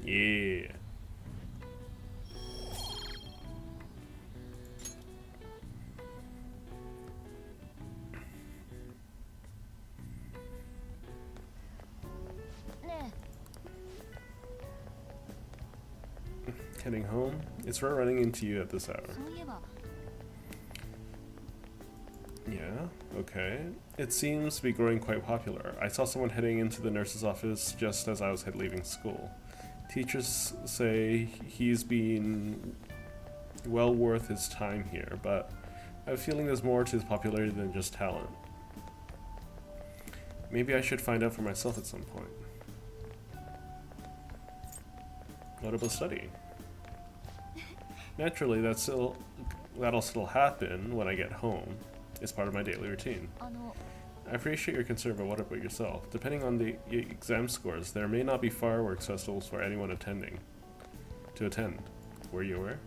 Speaker 1: Yeah. Heading home? It's rare running into you at this hour. Yeah, okay. It seems to be growing quite popular. I saw someone heading into the nurse's office just as I was leaving school. Teachers say he's been well worth his time here, but I have a feeling there's more to his popularity than just talent. Maybe I should find out for myself at some point. What about studying? Naturally, that'll still happen when I get home. It's part of my daily routine. I appreciate your concern, but what about yourself? Depending on the exam scores, there may not be fireworks festivals for anyone to attend. Were you aware?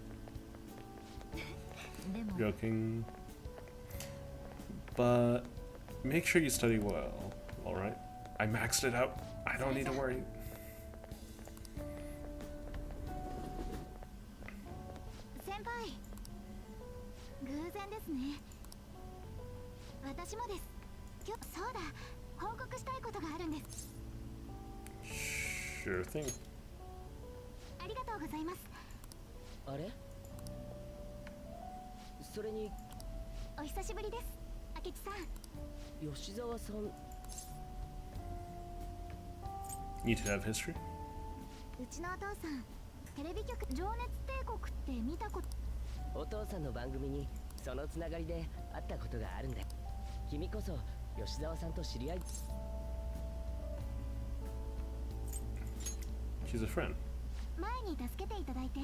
Speaker 1: Joking. But make sure you study well, alright? I maxed it out. I don't need to worry.
Speaker 6: Senpai, 偶然ですね。私もです。そうだ、報告したいことがあるんです。
Speaker 1: Sure thing.
Speaker 6: ありがとうございます。
Speaker 10: あれ？それに
Speaker 6: お久しぶりです、明智さん。
Speaker 10: 吉沢さん。
Speaker 1: Need to have history?
Speaker 6: うちのお父さん、テレビ局情熱帝国って見たこと。
Speaker 10: お父さんの番組にそのつながりで会ったことがあるんで。君こそ吉沢さんと知り合い。
Speaker 1: She's a friend.
Speaker 6: 前に助けていただいて、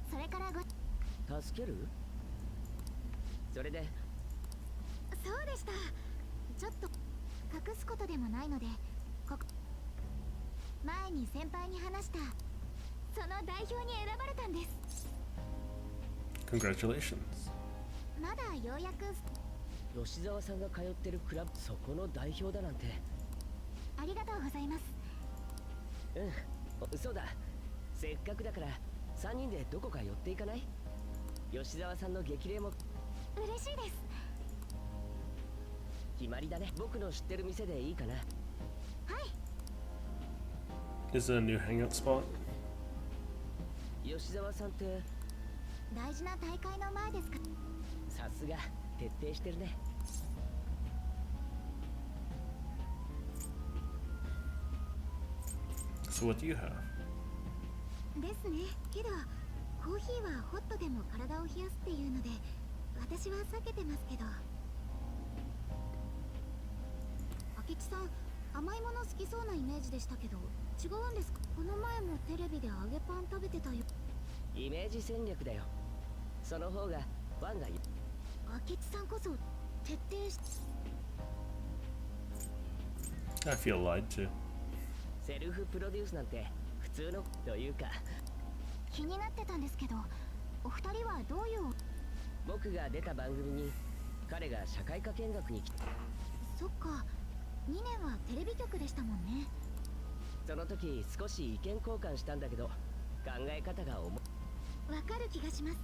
Speaker 6: それから
Speaker 10: 助ける？それで。
Speaker 6: そうでした。ちょっと隠すことでもないので、前に先輩に話したその代表に選ばれたんです。
Speaker 1: Congratulations.
Speaker 6: まだようやく。
Speaker 10: 吉沢さんが通ってるクラブ、そこの代表だなんて。
Speaker 6: ありがとうございます。
Speaker 10: うん、そうだ。せっかくだから3人でどこか寄っていかない？吉沢さんの激励も。
Speaker 6: 嬉しいです。
Speaker 10: 決まりだね。僕の知ってる店でいいかな。はい。
Speaker 1: Is it a new hangout spot?
Speaker 10: 吉沢さんって
Speaker 6: 大事な大会の前ですか？
Speaker 10: さすが徹底してるね。
Speaker 1: So what do you have?
Speaker 6: ですね。けどコーヒーはホットでも体を冷やすっていうので、私は避けてますけど。明智さん、甘いもの好きそうなイメージでしたけど、違うんですか？この前もテレビで揚げパン食べてたよ。
Speaker 10: イメージ戦略だよ。その方がファンがいる。
Speaker 6: 明智さんこそ徹底し。
Speaker 1: I feel lied to.
Speaker 10: セルフプロデュースなんて普通のというか、
Speaker 6: 気になってたんですけど、お二人はどういう。
Speaker 10: 僕が出た番組に彼が社会科見学に来て、
Speaker 6: そっか、2年はテレビ局でしたもんね。
Speaker 10: その時少し意見交換したんだけど、考え方がわ
Speaker 6: かる気がします。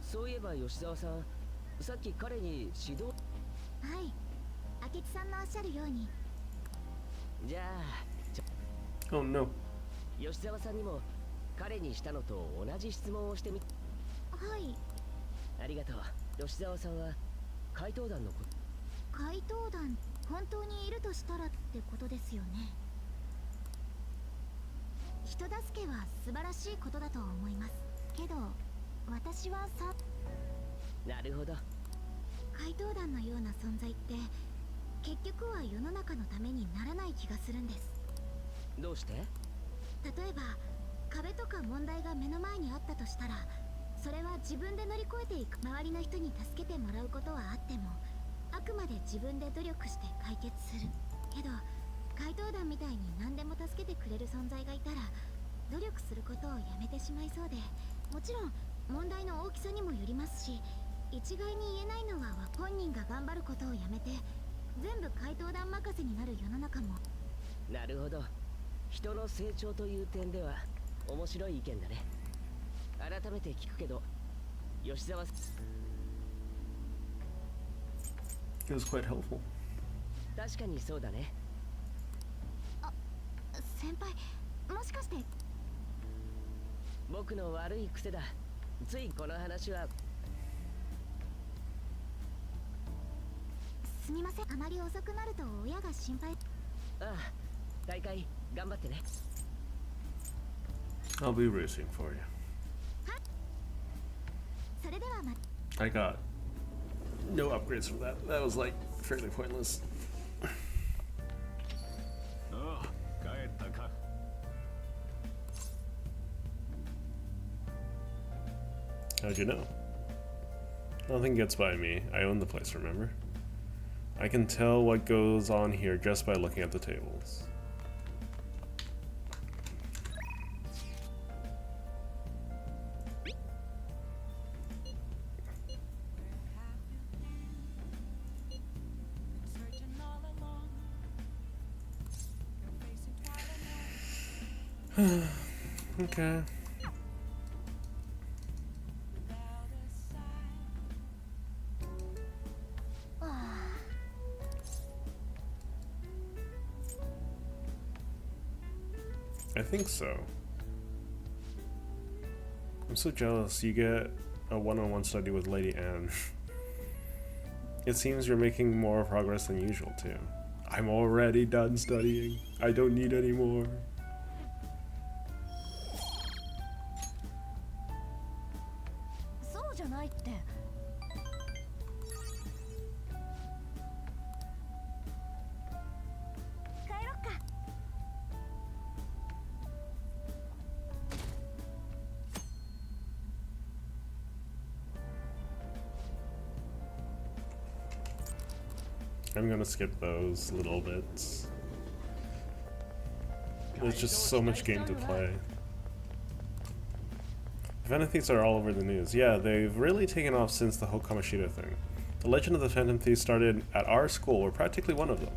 Speaker 10: そういえば吉沢さん、さっき彼に指導。
Speaker 6: はい、明智さんのおっしゃるように。
Speaker 10: じゃあ
Speaker 1: Oh no.
Speaker 10: 吉沢さんにも彼にしたのと同じ質問をしてみ。
Speaker 6: はい。
Speaker 10: ありがとう。吉沢さんは怪盗団のこと。
Speaker 6: 怪盗団、本当にいるとしたらってことですよね。人助けは素晴らしいことだと思いますけど、私はさ。
Speaker 10: なるほど。
Speaker 6: 怪盗団のような存在って結局は世の中のためにならない気がするんです。
Speaker 10: どうして？
Speaker 6: 例えば壁とか問題が目の前にあったとしたら、それは自分で乗り越えていく。周りの人に助けてもらうことはあっても、あくまで自分で努力して解決するけど、怪盗団みたいに何でも助けてくれる存在がいたら努力することをやめてしまいそうで、もちろん問題の大きさにもよりますし、一概に言えないのは本人が頑張ることをやめて全部怪盗団任せになる世の中も。
Speaker 10: なるほど。人の成長という点では面白い意見だね。改めて聞くけど、吉沢。
Speaker 1: It was quite helpful.
Speaker 10: 確かにそうだね。
Speaker 6: 先輩、もしかして。
Speaker 10: 僕の悪い癖だ。ついこの話は。
Speaker 6: すみません、あまり遅くなると親が心配。
Speaker 10: ああ、大会頑張ってね。
Speaker 1: I'll be racing for you.
Speaker 6: それではま。
Speaker 1: I got no upgrades from that. That was like fairly pointless.
Speaker 3: ああ、帰ったか。
Speaker 1: How'd you know? Nothing gets by me. I own the place, remember? I can tell what goes on here just by looking at the tables. Okay. I think so. I'm so jealous you get a one-on-one study with Lady Anne. It seems you're making more progress than usual too. I'm already done studying. I don't need any more. I'm gonna skip those little bits. There's just so much game to play. Phantom Thieves are all over the news. Yeah, they've really taken off since the whole Kamoshida thing. The legend of the Phantom Thieves started at our school. We're practically one of them.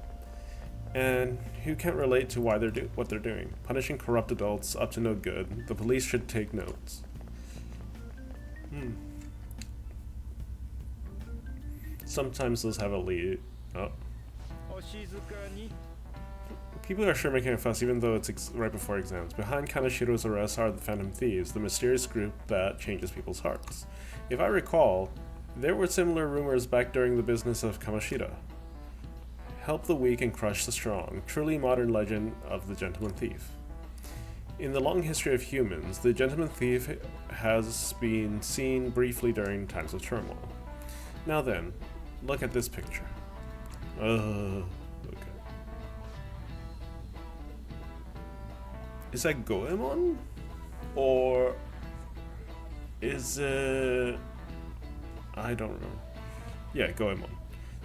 Speaker 1: And who can't relate to why what they're doing? Punishing corrupt adults up to no good. The police should take notes. Sometimes those have a lead. Oh. People are sure making a fuss even though it's right before exams. Behind Kanashiro's arrest are the Phantom Thieves, the mysterious group that changes people's hearts. If I recall, there were similar rumors back during the business of Kamoshida. Help the weak and crush the strong. Truly modern legend of the Gentleman Thief. In the long history of humans, the Gentleman Thief has been seen briefly during times of turmoil. Now then, look at this picture. Okay. Is that Goemon? Or is it... I don't know. Yeah, Goemon.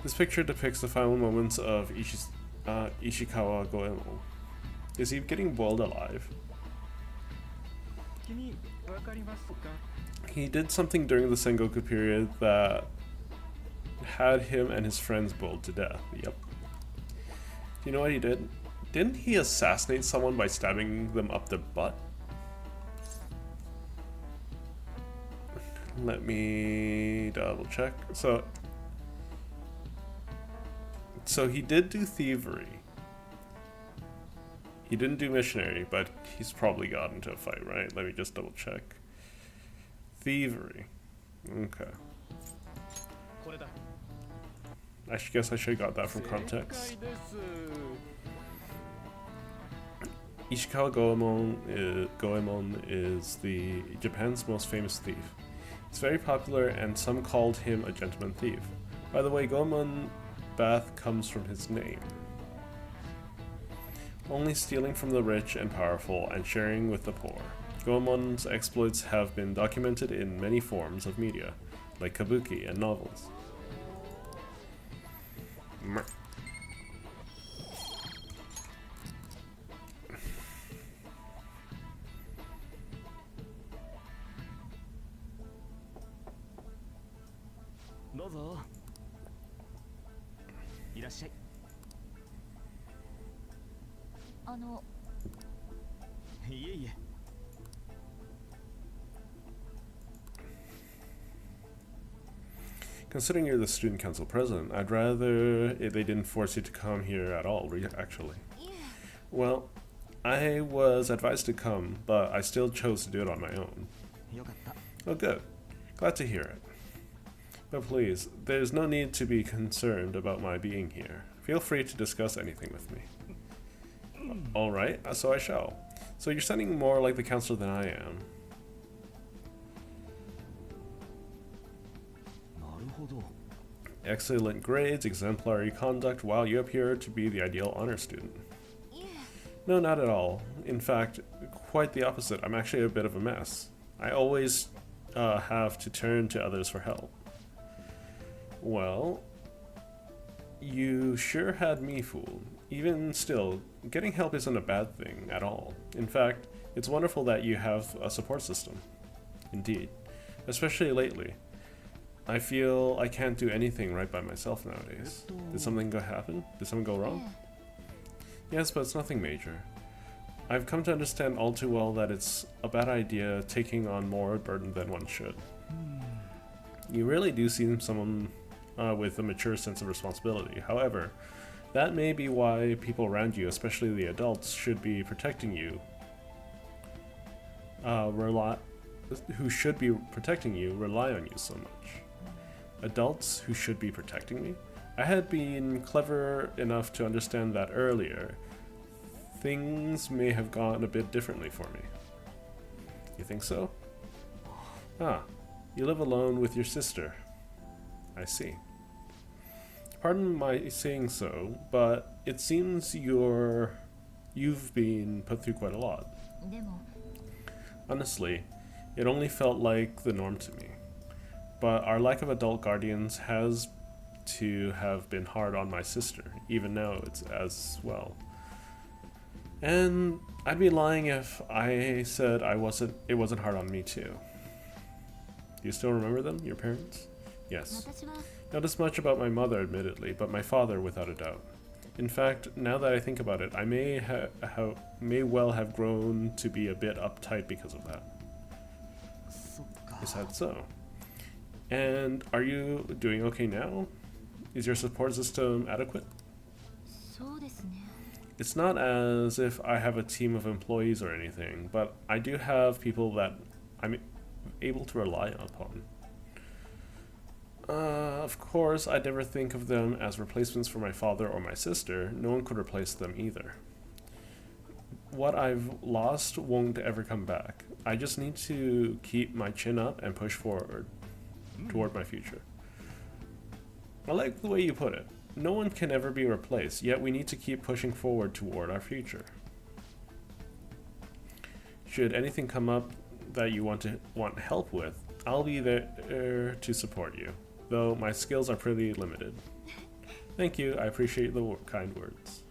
Speaker 1: This picture depicts the final moments of Ishikawa Goemon. Is he getting boiled alive? He did something during the Sengoku period that had him and his friends boiled to death. Yep. You know what he did? Didn't he assassinate someone by stabbing them up the butt? Let me double check. So he did do thievery. He didn't do missionary, but he's probably got into a fight, right? Let me just double check. Thievery. Okay. I guess I should have got that from context. Ishikawa Goemon is Japan's most famous thief. He's very popular and some called him a gentleman thief. By the way, Goemon Bath comes from his name. Only stealing from the rich and powerful and sharing with the poor. Goemon's exploits have been documented in many forms of media, like kabuki and novels. Considering you're the student council president, I'd rather they didn't force you to come here at all, actually. Well, I was advised to come, but I still chose to do it on my own. Oh, good. Glad to hear it. But please, there's no need to be concerned about my being here. Feel free to discuss anything with me. Alright, so I shall. So you're sounding more like the counselor than I am. Excellent grades, exemplary conduct, while you appear to be the ideal honor student. No, not at all. In fact, quite the opposite. I'm actually a bit of a mess. I always have to turn to others for help. Well, you sure had me fooled. Even still, getting help isn't a bad thing at all. In fact, it's wonderful that you have a support system. Indeed. Especially lately. I feel I can't do anything right by myself nowadays. Did something happen? Did something go wrong? Yes, but it's nothing major. I've come to understand all too well that it's a bad idea taking on more burden than one should. You really do seem someone with a mature sense of responsibility. However, that may be why people around you, especially the adults, should be protecting you. Who should be protecting you rely on you so much. Adults who should be protecting me? I had been clever enough to understand that earlier. Things may have gone a bit differently for me. You think so? Ah, you live alone with your sister. I see. Pardon my saying so, but it seems you've been put through quite a lot. Honestly, it only felt like the norm to me. But our lack of adult guardians has to have been hard on my sister. Even now it's as well. And I'd be lying if I said it wasn't hard on me too. Do you still remember them, your parents? Yes. Not as much about my mother, admittedly, but my father, without a doubt. In fact, now that I think about it, I may well have grown to be a bit uptight because of that. Is that so? And are you doing okay now? Is your support system adequate? It's not as if I have a team of employees or anything, but I do have people that I'm able to rely upon. Of course, I'd never think of them as replacements for my father or my sister. No one could replace them either. What I've lost won't ever come back. I just need to keep my chin up and push forward toward my future. I like the way you put it. No one can ever be replaced, yet we need to keep pushing forward toward our future. Should anything come up that you want help with, I'll be there to support you, though my skills are pretty limited. Thank you, I appreciate the kind words.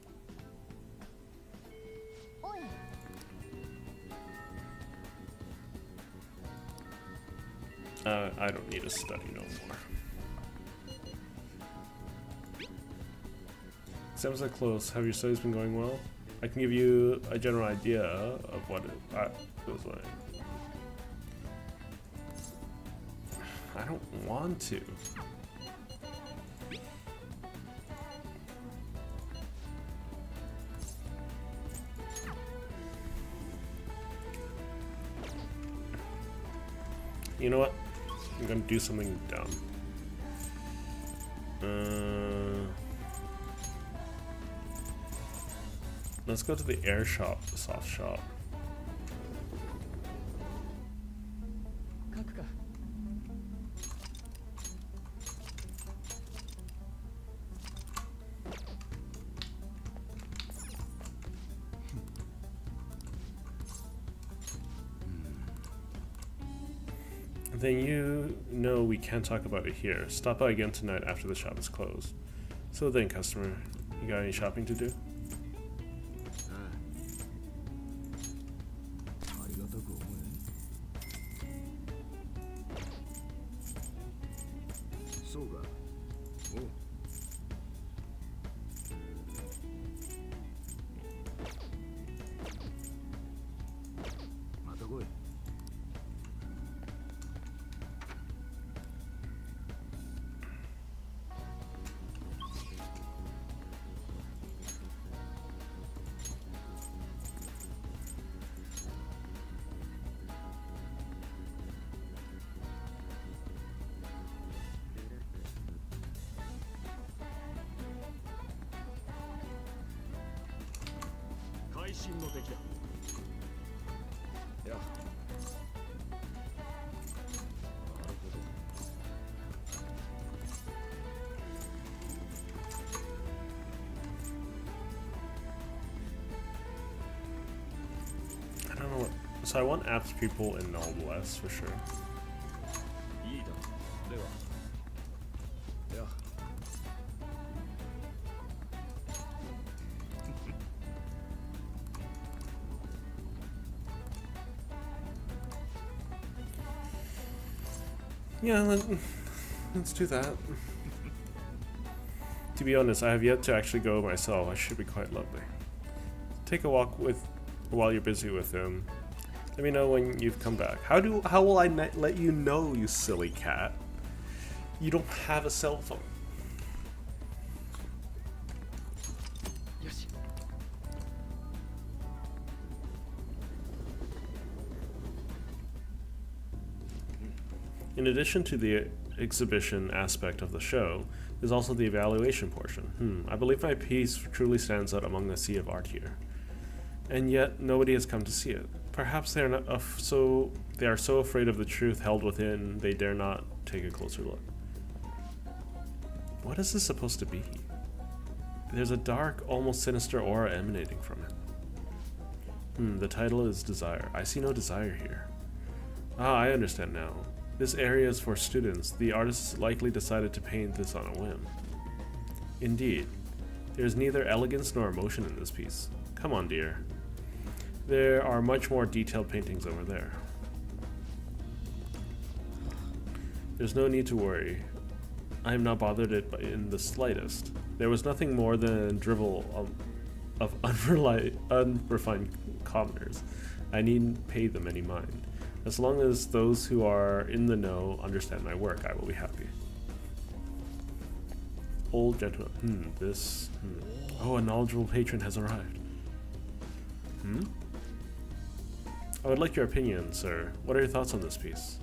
Speaker 1: I don't need to study no more. Exams are close. Have your studies been going well? I can give you a general idea of what it feels like. I don't want to. You know what? I'm gonna do something dumb. Let's go to the air shop, the soft shop.
Speaker 5: 書くか。
Speaker 1: Then you know we can't talk about it here. Stop by again tonight after the shop is closed. So then, customer, you got any shopping to do?
Speaker 3: ありがたく思え。そうか。おう。また来い。 会心の出来だ。いや。なるほど。
Speaker 1: I don't know what. So I want apps people in Noblesse for sure.
Speaker 3: いいだ。では。いや。
Speaker 1: Yeah, let's do that. To be honest, I have yet to actually go myself. I should be quite lovely. Take a walk while you're busy with him. Let me know when you've come back. How will I let you know, you silly cat? You don't have a cell phone.
Speaker 5: よし。
Speaker 1: In addition to the exhibition aspect of the show, there's also the evaluation portion. I believe my piece truly stands out among the sea of art here. And yet, nobody has come to see it. Perhaps they are not they are so afraid of the truth held within, they dare not take a closer look. What is this supposed to be? There's a dark, almost sinister aura emanating from it. The title is Desire. I see no desire here. Ah, I understand now. This area is for students. The artist likely decided to paint this on a whim. Indeed. There is neither elegance nor emotion in this piece. Come on, dear. There are much more detailed paintings over there. There's no need to worry. I am not bothered in the slightest. There was nothing more than drivel of unrefined commoners. I needn't pay them any mind. As long as those who are in the know understand my work, I will be happy. Old gentleman. Oh, a knowledgeable patron has arrived. I would like your opinion, sir. What are your thoughts on this piece?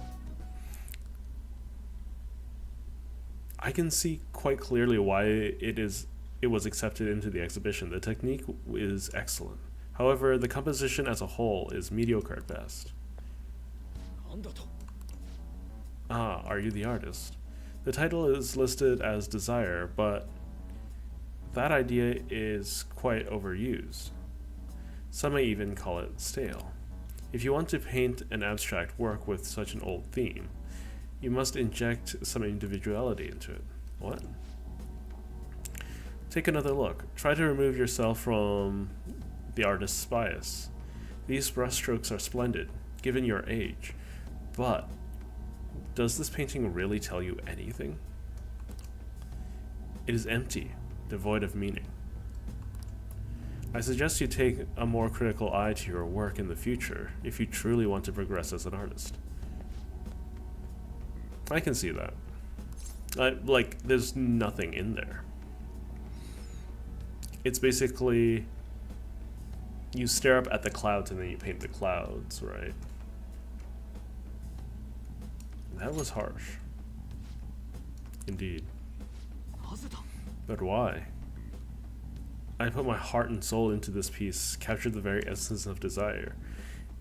Speaker 1: I can see quite clearly why it was accepted into the exhibition. The technique is excellent. However, the composition as a whole is mediocre at best. Ah, are you the artist? The title is listed as Desire, but that idea is quite overused. Some may even call it stale. If you want to paint an abstract work with such an old theme, you must inject some individuality into it. What? Take another look. Try to remove yourself from the artist's bias. These brushstrokes are splendid, given your age, but does this painting really tell you anything? It is empty, devoid of meaning. I suggest you take a more critical eye to your work in the future if you truly want to progress as an artist. I can see that. Like, there's nothing in there. It's basically, you stare up at the clouds and then you paint the clouds, right? That was harsh. Indeed. But why? I put my heart and soul into this piece, captured the very essence of desire.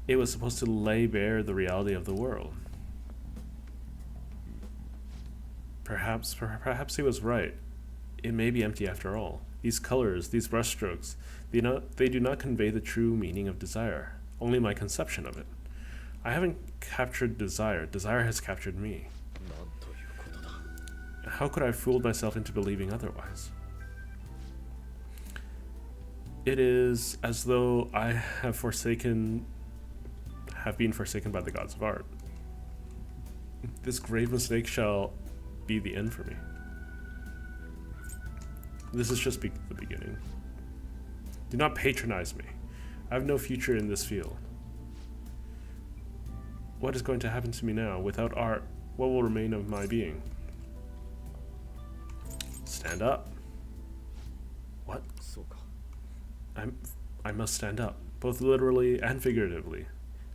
Speaker 1: It was supposed to lay bare the reality of the world. Perhaps he was right. It may be empty after all. These colors, these brushstrokes, they do not convey the true meaning of desire, only my conception of it. I haven't captured desire. Desire has captured me. How could I have fooled myself into believing otherwise? It is as though I have been forsaken by the gods of art. This grave mistake shall be the end for me. This is just the beginning. Do not patronize me. I have no future in this field. What is going to happen to me now? Without art, what will remain of my being? Stand up. What? I must stand up, both literally and figuratively.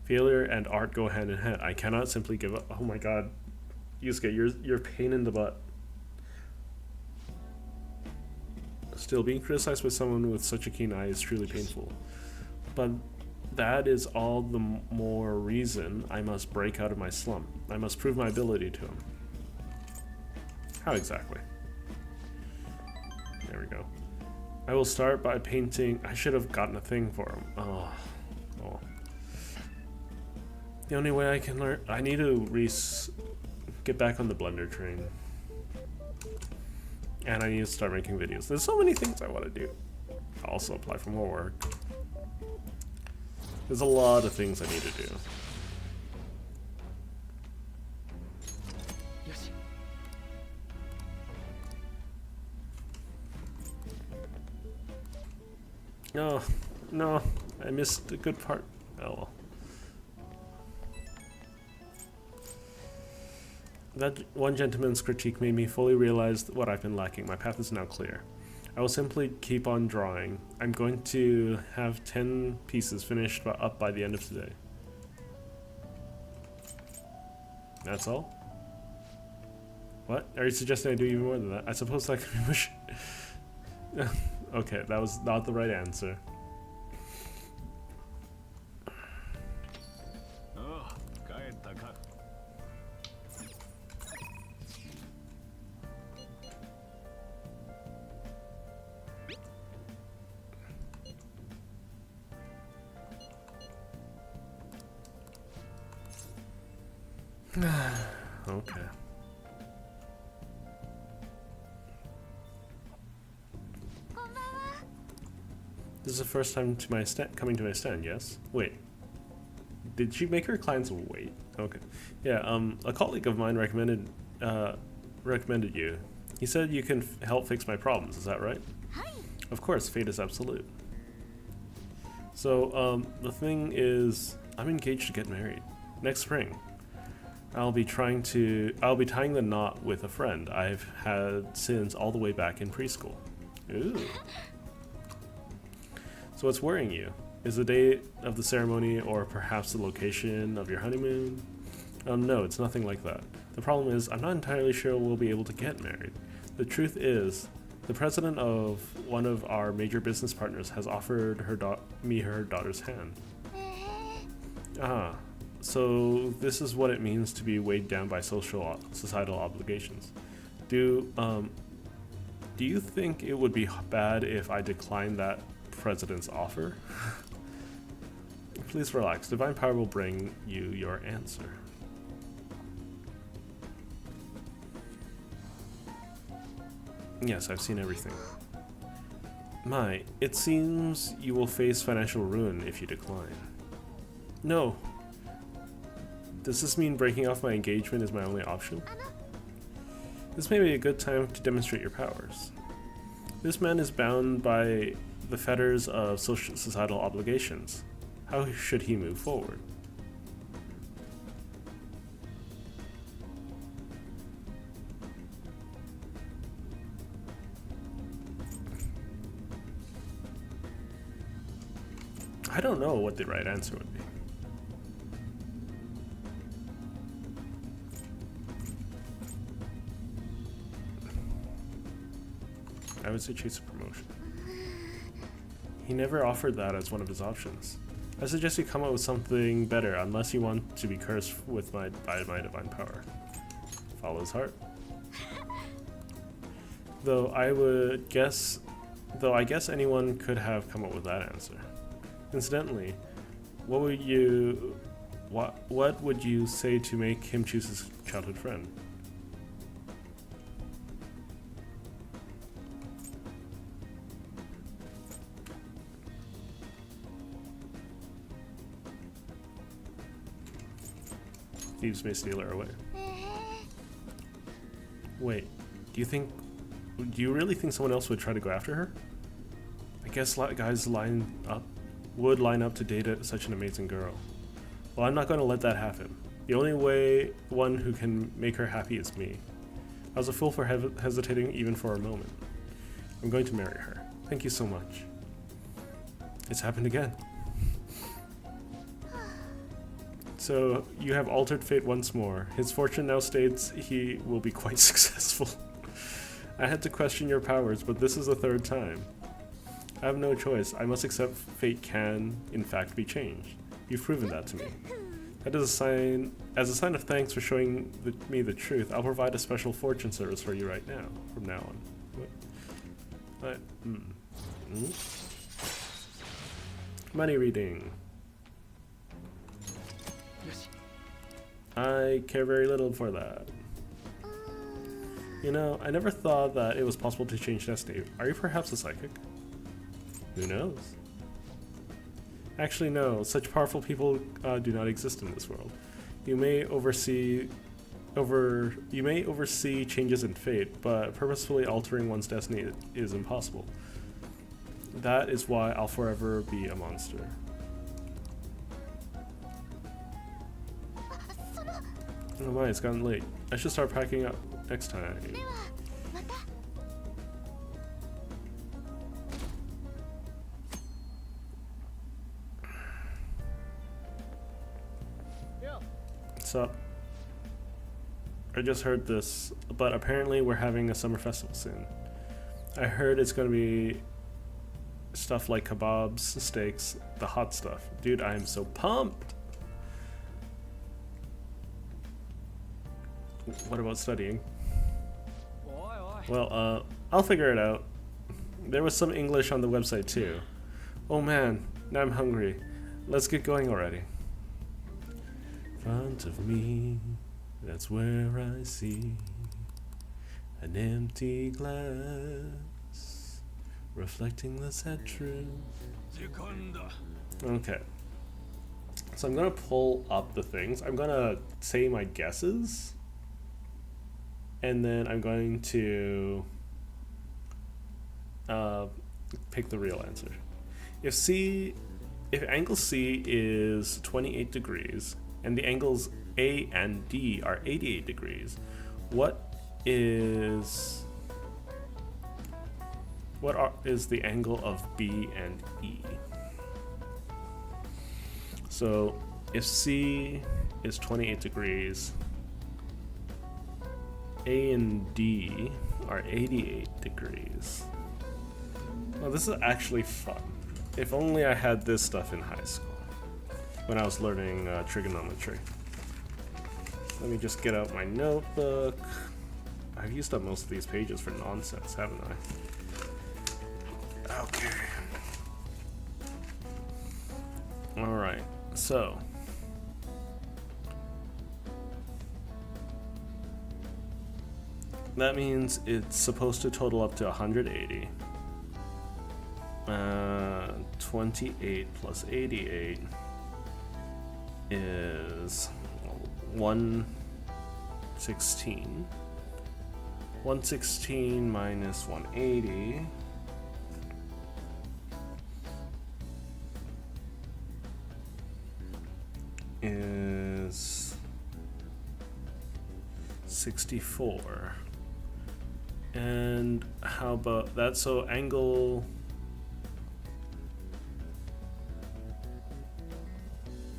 Speaker 1: Failure and art go hand in hand. I cannot simply give up. Oh my god. Yusuke, you're a pain in the butt. Still, being criticized by someone with such a keen eye is truly painful. But that is all the more reason I must break out of my slump. I must prove my ability to him. How exactly? There we go. I will start by painting. I should have gotten a thing for him. Oh. The only way I can learn. I need to get back on the Blender train. And I need to start making videos. There's so many things I want to do. I'll also apply for more work. There's a lot of things I need to do. No, I missed a good part. Oh well. That one gentleman's critique made me fully realize what I've been lacking. My path is now clear. I will simply keep on drawing. I'm going to have 10 pieces finished up by the end of today. That's all? What? Are you suggesting I do even more than that? I suppose that could be much. Okay, that was not the right answer. Okay. This is the first time to my coming to my stand, yes? Wait. Did she make her clients wait? Okay. Yeah, a colleague of mine recommended you. He said you can help fix my problems, is that right? Hi. Of course, fate is absolute. So, the thing is, I'm engaged to get married. Next spring. I'll be tying the knot with a friend I've had since all the way back in preschool. Ooh. So what's worrying you? Is the date of the ceremony or perhaps the location of your honeymoon? No, it's nothing like that. The problem is, I'm not entirely sure we'll be able to get married. The truth is, the president of one of our major business partners has offered me her daughter's hand. So this is what it means to be weighed down by societal obligations. Do you think it would be bad if I declined that president's offer? Please relax. Divine Power will bring you your answer. Yes, I've seen everything. It seems you will face financial ruin if you decline. No. Does this mean breaking off my engagement is my only option? This may be a good time to demonstrate your powers. This man is bound by the fetters of societal obligations. How should he move forward? I don't know what the right answer would be. I would say chase a promotion. He never offered that as one of his options. I suggest you come up with something better unless you want to be cursed with by my divine power. Follow his heart. Though I guess anyone could have come up with that answer. Incidentally, what would you say to make him choose his childhood friend? Thieves may steal her away. Wait, do you really think someone else would try to go after her? I guess guys would line up to date such an amazing girl. Well, I'm not going to let that happen. The only one who can make her happy is me. I was a fool for hesitating even for a moment. I'm going to marry her. Thank you so much. It's happened again. So, you have altered fate once more. His fortune now states he will be quite successful. I had to question your powers, but this is the third time. I have no choice. I must accept fate can, in fact, be changed. You've proven that to me. That is as a sign of thanks for showing me the truth, I'll provide a special fortune service for you right now, from now on. Money reading. I care very little for that. You know, I never thought that it was possible to change destiny. Are you perhaps a psychic? Who knows? Actually, no. Such powerful people do not exist in this world. You may oversee changes in fate, but purposefully altering one's destiny is impossible. That is why I'll forever be a monster. Oh my, it's gotten late. I should start packing up next time. What's up? I just heard this, but apparently we're having a summer festival soon. I heard it's gonna be stuff like kebabs, steaks, the hot stuff. Dude, I am so pumped! What about studying? Well, I'll figure it out. There was some English on the website too. Oh man, now I'm hungry. Let's get going already. Front of me, that's where I see an empty glass reflecting the sad truth. Okay. So I'm gonna pull up the things. I'm gonna say my guesses. And then I'm going to pick the real answer. If angle C is 28 degrees and the angles A and D are 88 degrees, what is the angle of B and E? So if C is 28 degrees, A and D are 88 degrees. Well, this is actually fun. If only I had this stuff in high school when I was learning trigonometry. Let me just get out my notebook. I've used up most of these pages for nonsense, haven't I? Okay. Alright, so that means it's supposed to total up to 180. 28 plus 88 is 116. 116 minus 180 is 64. And how about that? So angle.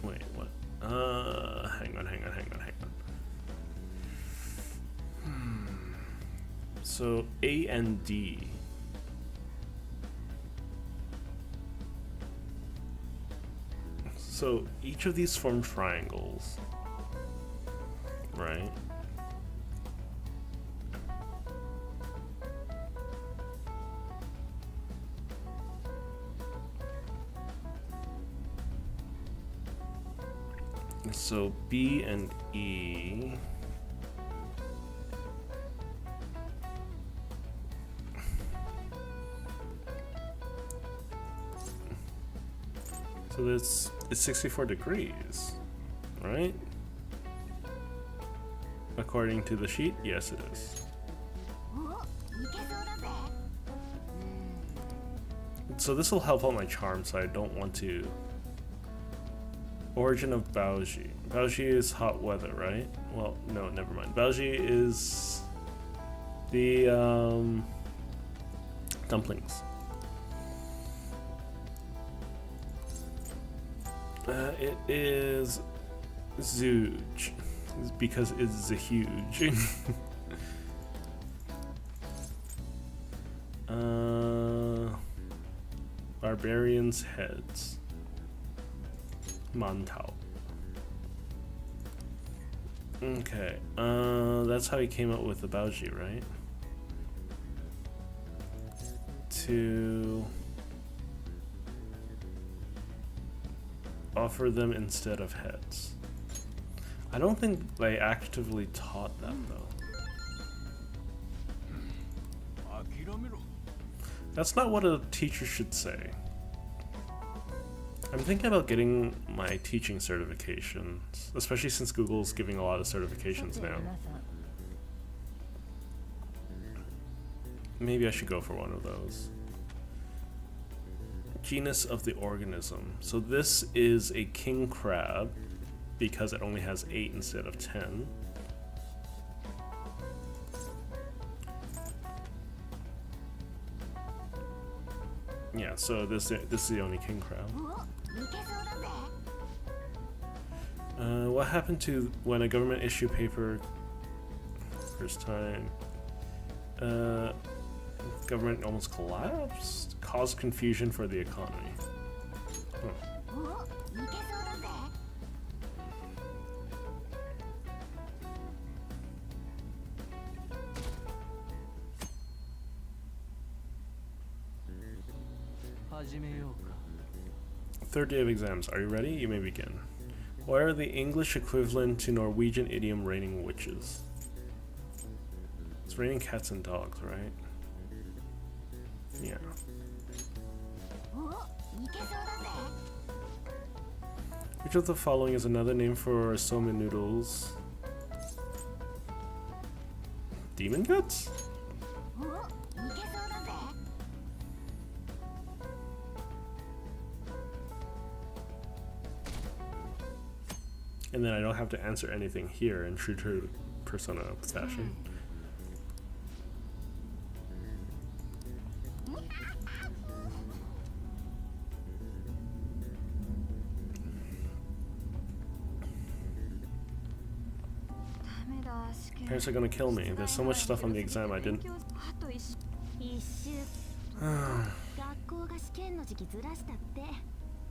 Speaker 1: Wait, what? Hang on. So A and D. So each of these form triangles, right? So B and E. So this is 64 degrees, right? According to the sheet, yes it is. So this will help out my charm, so I don't want to. Origin of Baoji. Baoji is hot weather, right? Well, no, never mind. Baoji is the dumplings. It is Zooj, because it's a huge. Barbarians' heads. Mantao. Okay, that's how he came up with the Baoji, right? To offer them instead of heads. I don't think they actively taught that though. That's not what a teacher should say. I'm thinking about getting my teaching certifications, especially since Google's giving a lot of certifications now. Maybe I should go for one of those. Genus of the organism. So this is a king crab because it only has 8 instead of 10. Yeah, so this is the only king crab. What happened to when a government issue paper first time? Government almost collapsed? Caused confusion for the economy. Huh. Third day of exams. Are you ready? You may begin. What are the English equivalent to Norwegian idiom raining witches? It's raining cats and dogs, right? Yeah. Which of the following is another name for somen noodles? Demon guts? And then I don't have to answer anything here in true Persona fashion. Parents are gonna kill me. There's so much stuff on the exam I didn't.
Speaker 6: 学校が試験の時期ずらしたって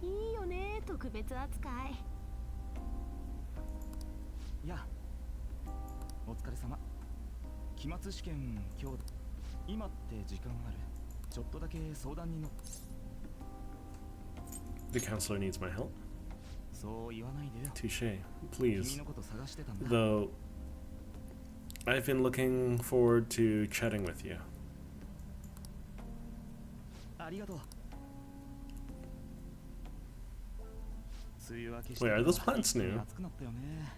Speaker 6: いいよね特別扱い
Speaker 11: やあお疲れ様期末試験今日今って時間あるちょっとだけ相談に乗っ
Speaker 1: The counselor needs my help.
Speaker 11: そう言わないでよ
Speaker 1: Touche. Please.
Speaker 11: 君のこと探してたんだ
Speaker 1: Though I've been looking forward to chatting with you.
Speaker 11: ありがとう 梅雨明けして
Speaker 1: Wait, are those plants new?
Speaker 11: 暑くなったよね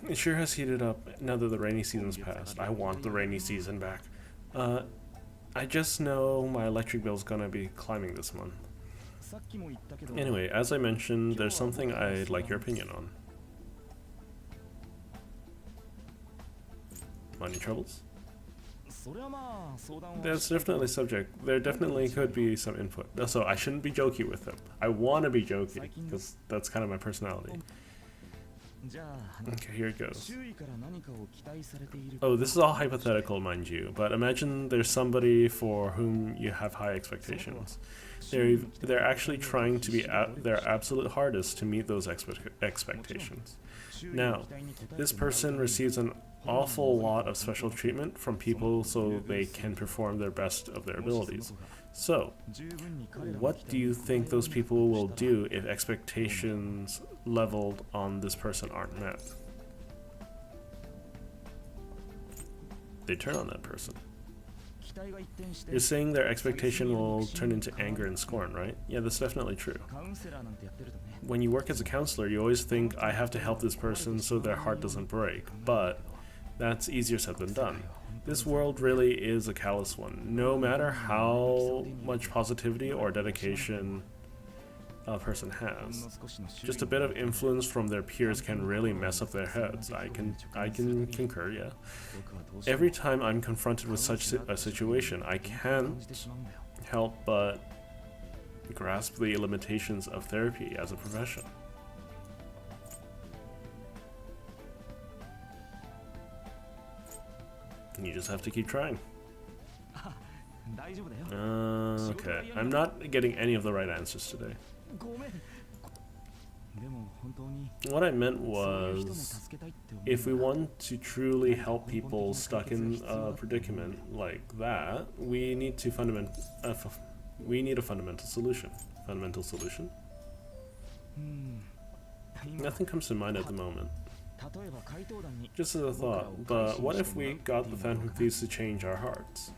Speaker 1: It sure has heated up now that the rainy season's passed. I want the rainy season back. I just know my electric bill's gonna be climbing this month. Anyway, as I mentioned, there's something I'd like your opinion on. Money troubles? That's definitely subject. There definitely could be some input. So I shouldn't be jokey with him. I want to be jokey, because that's kind of my personality. Okay, here it goes. Oh, this is all hypothetical, mind you, but imagine there's somebody for whom you have high expectations. They're actually trying to be their absolute hardest to meet those expectations. Now, this person receives an awful lot of special treatment from people so they can perform their best of their abilities. So, what do you think those people will do if expectations leveled on this person aren't met? They turn on that person. You're saying their expectation will turn into anger and scorn, right? Yeah, that's definitely true. When you work as a counselor, you always think, I have to help this person so their heart doesn't break, but that's easier said than done. This world really is a callous one. No matter how much positivity or dedication a person has, just a bit of influence from their peers can really mess up their heads. I can concur, yeah. Every time I'm confronted with such a situation, I can't help but grasp the limitations of therapy as a profession. You just have to keep trying. Okay, I'm not getting any of the right answers today. What I meant was, if we want to truly help people stuck in a predicament like that, we need to a fundamental solution. Fundamental solution? Nothing comes to mind at the moment. Just as a thought, but what if we got the Phantom Thieves to change our hearts?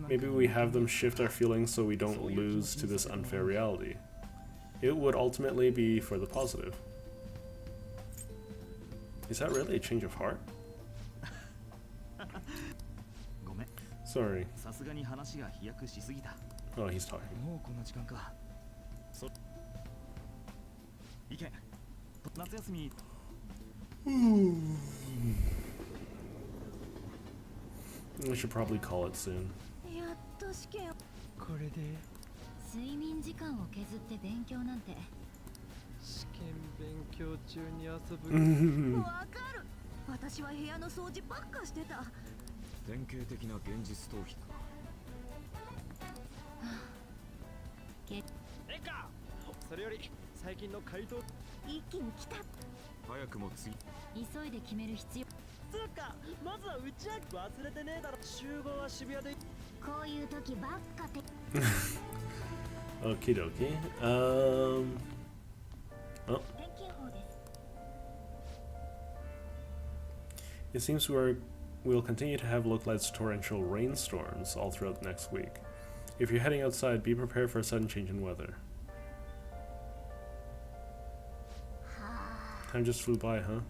Speaker 1: Maybe we have them shift our feelings so we don't lose to this unfair reality. It would ultimately be for the positive. Is that really a change of heart? Sorry. Oh, he's talking. We should probably call it soon.
Speaker 5: これで
Speaker 2: 睡眠時間を削って勉強なんて。
Speaker 5: 試験勉強中に遊ぶ。
Speaker 2: わかる。私は部屋の掃除ばっかしてた。
Speaker 11: 典型的な現実逃避か。
Speaker 5: えっか。それより最近の回答
Speaker 2: 一気に来た。
Speaker 11: 早くも次。
Speaker 2: 急いで決める必要。
Speaker 5: つうか、まずは打ち上げ忘れてねえだろ。集合は渋谷で。
Speaker 6: こういう時ばっかて。
Speaker 1: Okie dokie. Oh. It seems we'll continue to have localized torrential rainstorms all throughout the next week. If you're heading outside, be prepared for a sudden change in weather. Time just flew by, huh?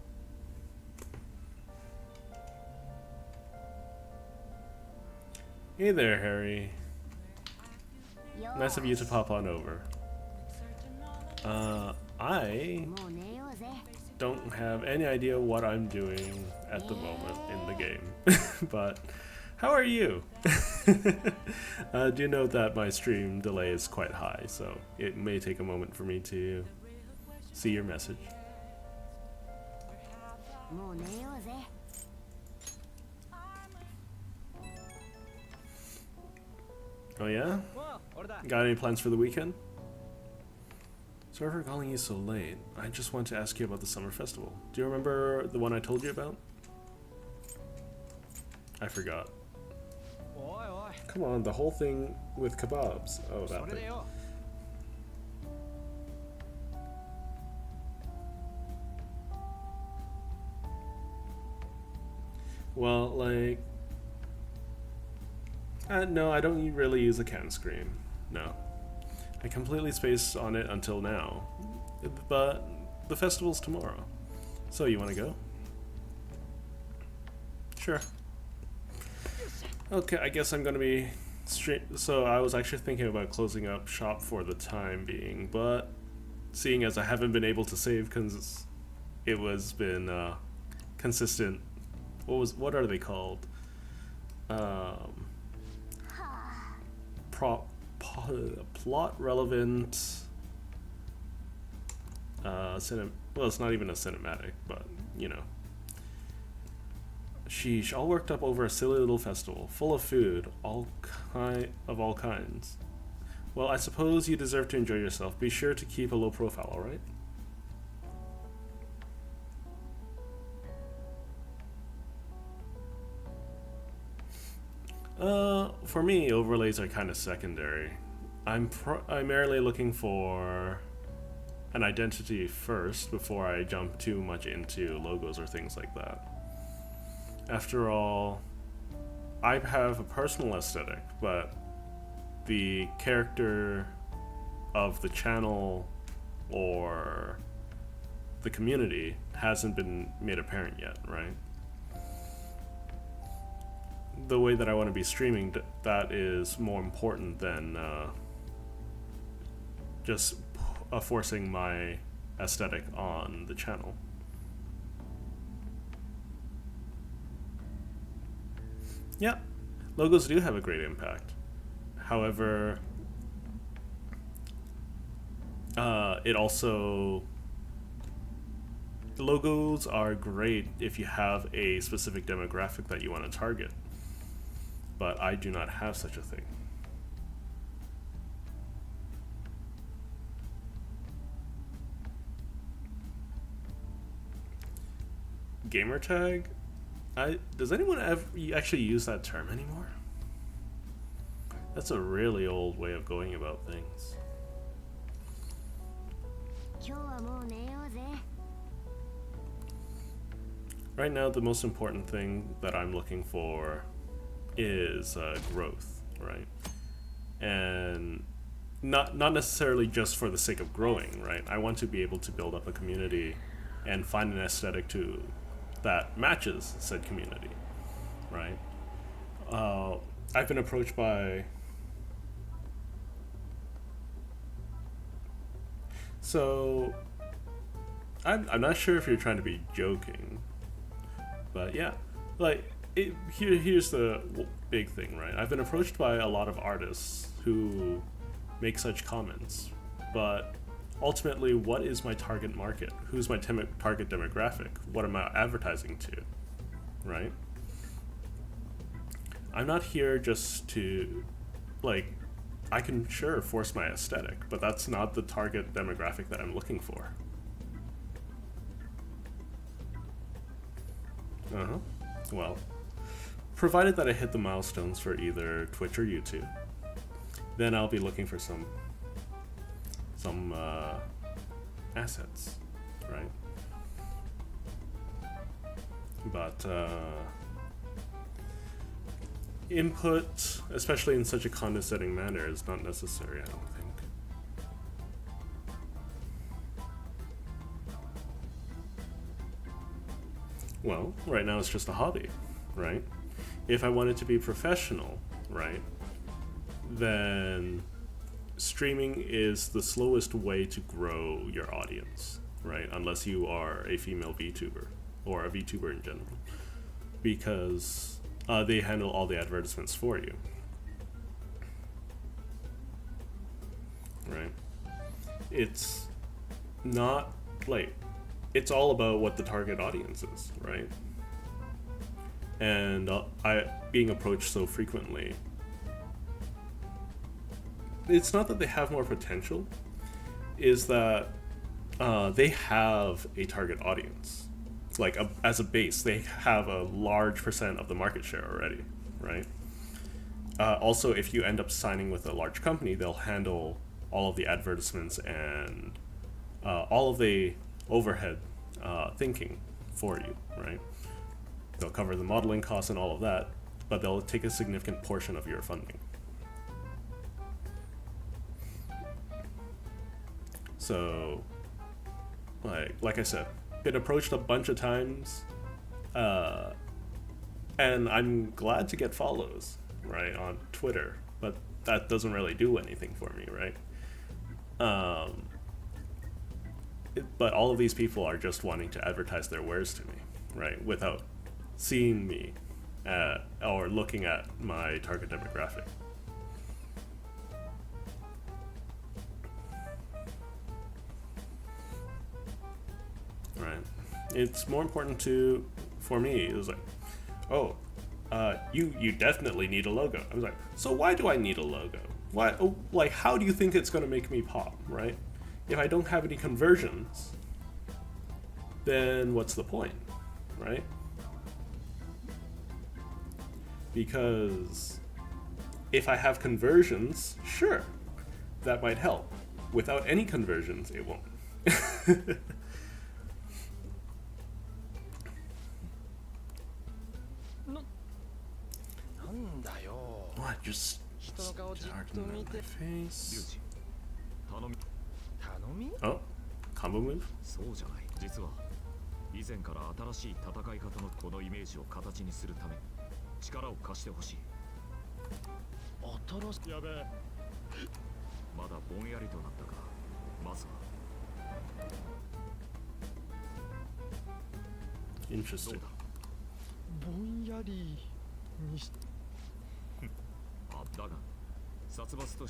Speaker 1: Hey there, Harry. Nice of you to pop on over. I don't have any idea what I'm doing at the moment in the game, but how are you? Do note that my stream delay is quite high, so it may take a moment for me to see your message. Oh yeah? Got any plans for the weekend? Sorry for calling you so late. I just want to ask you about the summer festival. Do you remember the one I told you about? I forgot. Come on, the whole thing with kebabs. Oh, that thing. Well, like... no, I don't really use a can screen. No. I completely spaced on it until now. But the festival's tomorrow. So you want to go? Sure. Okay, I guess I'm gonna be so I was actually thinking about closing up shop for the time being, but seeing as I haven't been able to save because it was been consistent. What are they called? Plot relevant. Well, it's not even a cinematic, but you know. Sheesh, all worked up over a silly little festival, full of food, all kinds. Well, I suppose you deserve to enjoy yourself. Be sure to keep a low profile, alright? For me, overlays are kind of secondary. I'm primarily looking for an identity first before I jump too much into logos or things like that. After all, I have a personal aesthetic, but the character of the channel or the community hasn't been made apparent yet, right? The way that I want to be streaming, that is more important than just forcing my aesthetic on the channel. Yeah, logos do have a great impact. However, logos are great if you have a specific demographic that you want to target, but I do not have such a thing. Gamertag? Does anyone ever actually use that term anymore? That's a really old way of going about things. Right now, the most important thing that I'm looking for is growth, right? And not necessarily just for the sake of growing, right? I want to be able to build up a community and find an aesthetic that matches said community, right? I've been approached by... So, I'm not sure if you're trying to be joking, but yeah, like, here's the big thing, right? I've been approached by a lot of artists who make such comments, but ultimately, what is my target market? Who's my target demographic? What am I advertising to, right? I'm not here just to, like, I can sure force my aesthetic, but that's not the target demographic that I'm looking for. Well, provided that I hit the milestones for either Twitch or YouTube, then I'll be looking for some assets, right? But input, especially in such a condescending manner, is not necessary, I don't think. Well, right now it's just a hobby, right? If I wanted to be professional, right, then streaming is the slowest way to grow your audience, right? Unless you are a female VTuber or a VTuber in general, because they handle all the advertisements for you, right? It's not like, it's all about what the target audience is, right? And being approached so frequently, it's not that they have more potential, is that they have a target audience. Like, as a base, they have a large percent of the market share already, right? Also, if you end up signing with a large company, they'll handle all of the advertisements and all of the overhead thinking for you, right? They'll cover the modeling costs and all of that, but they'll take a significant portion of your funding. So, like I said, been approached a bunch of times, and I'm glad to get follows, right, on Twitter, but that doesn't really do anything for me, right? But all of these people are just wanting to advertise their wares to me, right, without seeing me or looking at my target demographic. Right. It's more important for me. It was like, oh, you definitely need a logo. I was like, so why do I need a logo? Why? Oh, like, how do you think it's going to make me pop, right? If I don't have any conversions, then what's the point, right? Because if I have conversions, sure, that might help. Without any conversions, it won't. What? Just starting on my face.
Speaker 11: 頼み
Speaker 1: Oh, combo move?
Speaker 11: そうじゃない。実は以前から新しい戦い方のこのイメージを形にするため力を貸してほしい。
Speaker 5: 新しい。やべえ。
Speaker 11: まだぼんやりとなったが、まずは。
Speaker 1: Interesting.
Speaker 5: ぼんやりにし。
Speaker 11: あ、だが殺伐と。
Speaker 5: おい、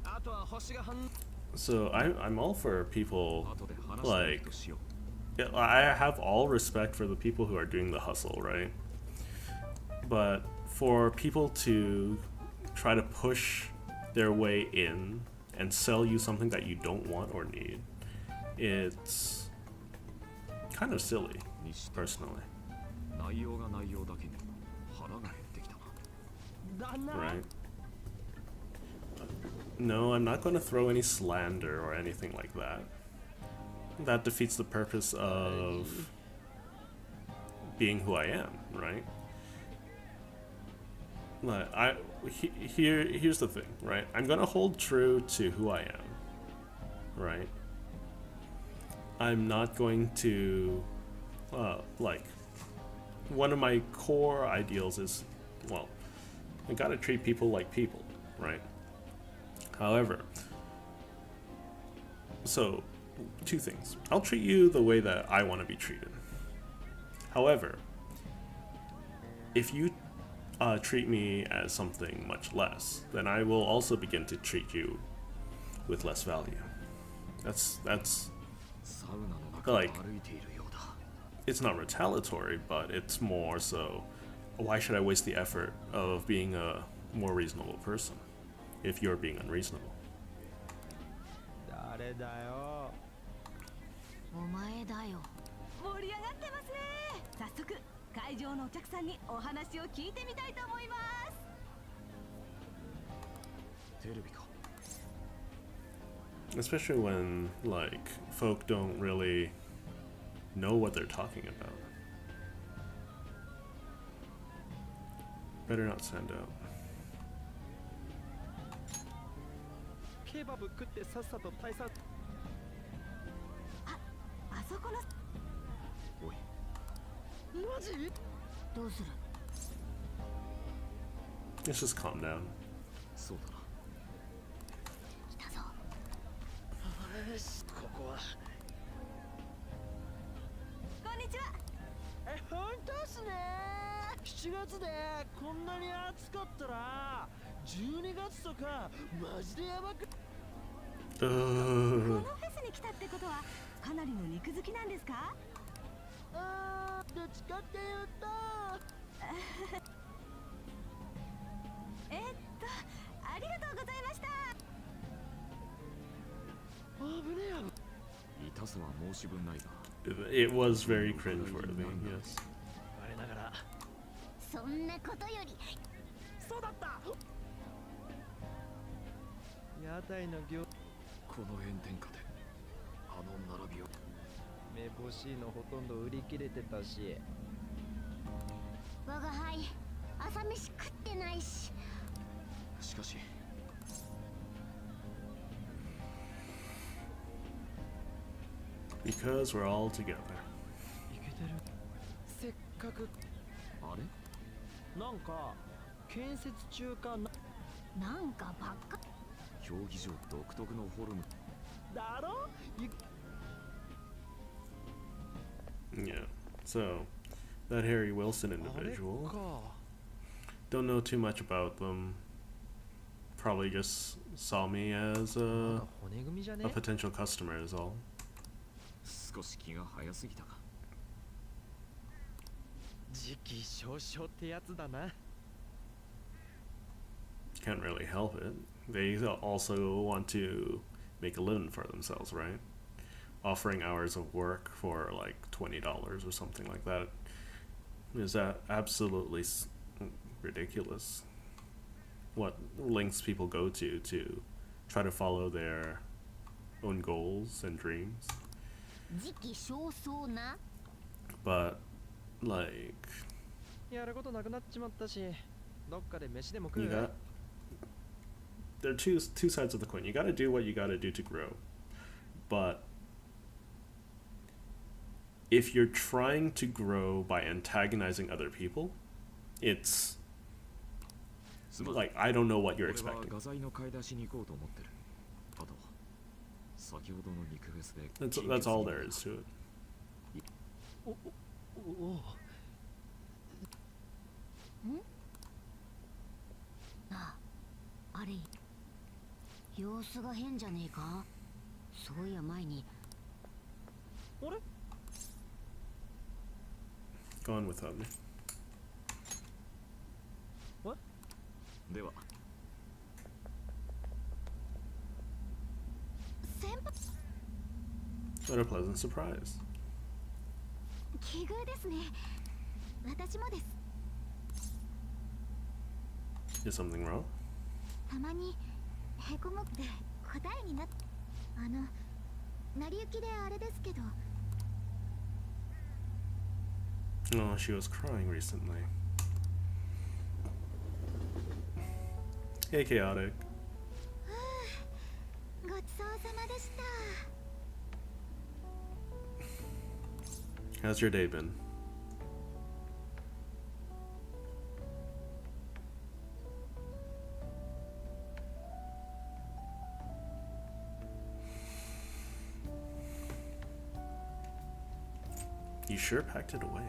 Speaker 5: あとは星が反。
Speaker 1: So I'm all for people like, I have all respect for the people who are doing the hustle, right? But for people to try to push their way in and sell you something that you don't want or need, it's kind of silly, personally.
Speaker 11: 内容が内容だけに腹が減ってきたな。
Speaker 1: Right? No, I'm not going to throw any slander or anything like that. That defeats the purpose of being who I am, right? But here's the thing, right? I'm going to hold true to who I am, right? I'm not going to, like, one of my core ideals is, well, I gotta treat people like people, right? However, so, two things. I'll treat you the way that I want to be treated. However, if you treat me as something much less, then I will also begin to treat you with less value. That's like, it's not retaliatory, but it's more so, why should I waste the effort of being a more reasonable person if you're being unreasonable?
Speaker 5: 誰だよ。
Speaker 2: お前だよ。
Speaker 9: 盛り上がってますね。早速会場のお客さんにお話を聞いてみたいと思います。
Speaker 11: テレビか。
Speaker 1: Especially when, like, folk don't really know what they're talking about. Better not stand out.
Speaker 5: ケバブ食ってさっさと退散。
Speaker 9: あそこの。
Speaker 11: おい。
Speaker 9: マジ？
Speaker 2: どうする？
Speaker 1: Let's just calm down.
Speaker 11: そうだな。
Speaker 2: 来たぞ。
Speaker 5: よし、ここは。
Speaker 9: こんにちは。
Speaker 5: 本当っすね。7月でこんなに暑かったら12月とかマジでやばく。このフェスに来たってことはかなりの肉好きなんですか？どっちかっていうとありがとうございました。危ねえやろ。
Speaker 11: いたすは申し分ないが。
Speaker 1: It was very cringeworthy, yes.
Speaker 5: 我ながら。
Speaker 6: そんなことより。
Speaker 5: そうだった。屋台の業。
Speaker 11: この炎天下であの並びを。
Speaker 5: めぼしいのほとんど売り切れてたし。
Speaker 6: 我が輩朝飯食ってないし。
Speaker 11: しかし
Speaker 1: Because we're all together.
Speaker 5: いけてる。せっかく。
Speaker 11: あれ
Speaker 5: なんか建設中かな。
Speaker 2: なんかばっか。
Speaker 11: 競技場独特のフォルム。
Speaker 5: だろ？
Speaker 1: Yeah. So, that Harry Wilson individual. Don't know too much about them. Probably just saw me as a potential customer is all.
Speaker 11: 少し気が早すぎたか。
Speaker 5: 時期尚早ってやつだな。
Speaker 1: Can't really help it. They also want to make a living for themselves, right? Offering hours of work for like $20 or something like that is that absolutely ridiculous. What lengths people go to try to follow their own goals and dreams.
Speaker 2: 時期尚早な。
Speaker 1: But like
Speaker 5: やることなくなっちまったし、どっかで飯でも食
Speaker 1: you
Speaker 5: う。
Speaker 1: got there are two sides of the coin. You got to do what you got to do to grow. But if you're trying to grow by antagonizing other people, it's like I don't know what you're expecting. That's all there is to it.
Speaker 5: おお。
Speaker 2: なあ、あれ様子が変じゃねえか。そういや前に。
Speaker 5: あれ？
Speaker 1: Go on without me.
Speaker 5: What?
Speaker 11: では。
Speaker 6: 先輩。
Speaker 1: What a pleasant surprise.
Speaker 6: 奇遇ですね。私もです。
Speaker 1: Is something wrong?
Speaker 6: たまにへこむって答えになっ。成り行きであれですけど。
Speaker 1: Oh, she was crying recently. Hey, Chaotic.
Speaker 6: ごちそうさまでした。
Speaker 1: How's your day been? You sure packed it away.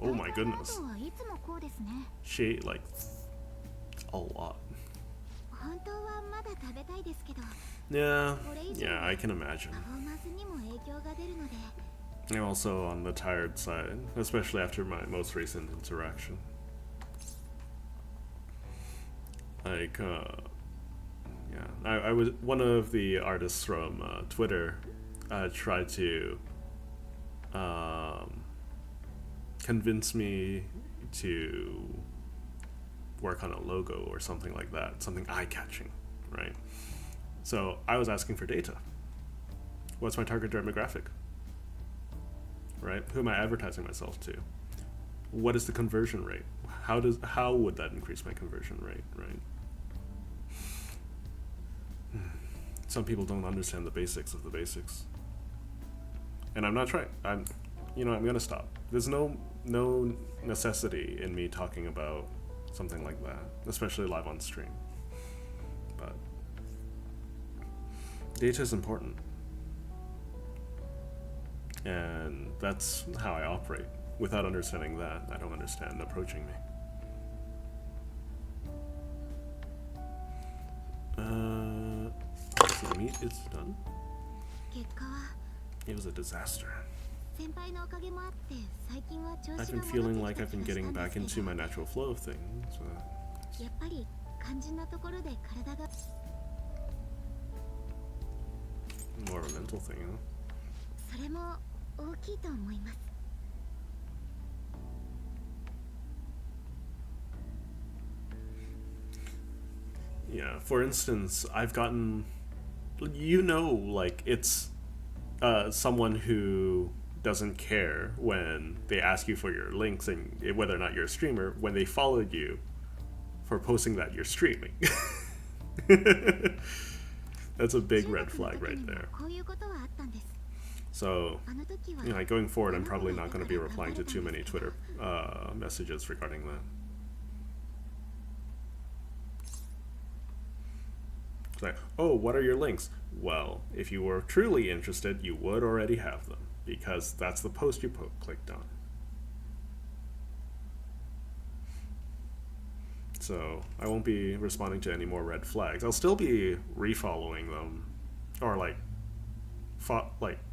Speaker 1: Oh my goodness.
Speaker 6: いつもこうですね。
Speaker 1: She ate like a lot.
Speaker 6: 本当はまだ食べたいですけど。
Speaker 1: Yeah, I can imagine.
Speaker 6: パフォーマンスにも影響が出るので。
Speaker 1: I'm also on the tired side, especially after my most recent interaction. Like, yeah, I was one of the artists from Twitter. Tried to convince me to work on a logo or something like that, something eye-catching, right? So I was asking for data. What's my target demographic? Right? Who am I advertising myself to? What is the conversion rate? How would that increase my conversion rate, right? Some people don't understand the basics of the basics. And I'm not trying. I'm gonna stop. There's no necessity in me talking about something like that, especially live on stream. But data is important. And that's how I operate. Without understanding that, I don't understand approaching me. So the meat is done.
Speaker 6: 結果は
Speaker 1: It was a disaster.
Speaker 6: 先輩のおかげもあって最近は調子が
Speaker 1: I've
Speaker 6: 戻
Speaker 1: been
Speaker 6: って
Speaker 1: feeling
Speaker 6: き
Speaker 1: like
Speaker 6: た
Speaker 1: I've
Speaker 6: 気
Speaker 1: been
Speaker 6: がした
Speaker 1: getting
Speaker 6: んで
Speaker 1: back
Speaker 6: すけ
Speaker 1: into
Speaker 6: ど
Speaker 1: my natural flow of things.
Speaker 6: やっぱり肝心なところで体が
Speaker 1: More of a mental thing, huh?
Speaker 6: それも大きいと思います。
Speaker 1: Yeah, for instance, I've gotten, like, it's someone who doesn't care when they ask you for your links and whether or not you're a streamer, when they followed you for posting that you're streaming. That's a big red flag right there. So,
Speaker 6: あの時は
Speaker 1: like going forward, I'm probably not going to be replying to too many Twitter messages regarding that. It's like, oh, what are your links? Well, if you were truly interested, you would already have them, because that's the post you clicked on. So I won't be responding to any more red flags. I'll still be refollowing them, or like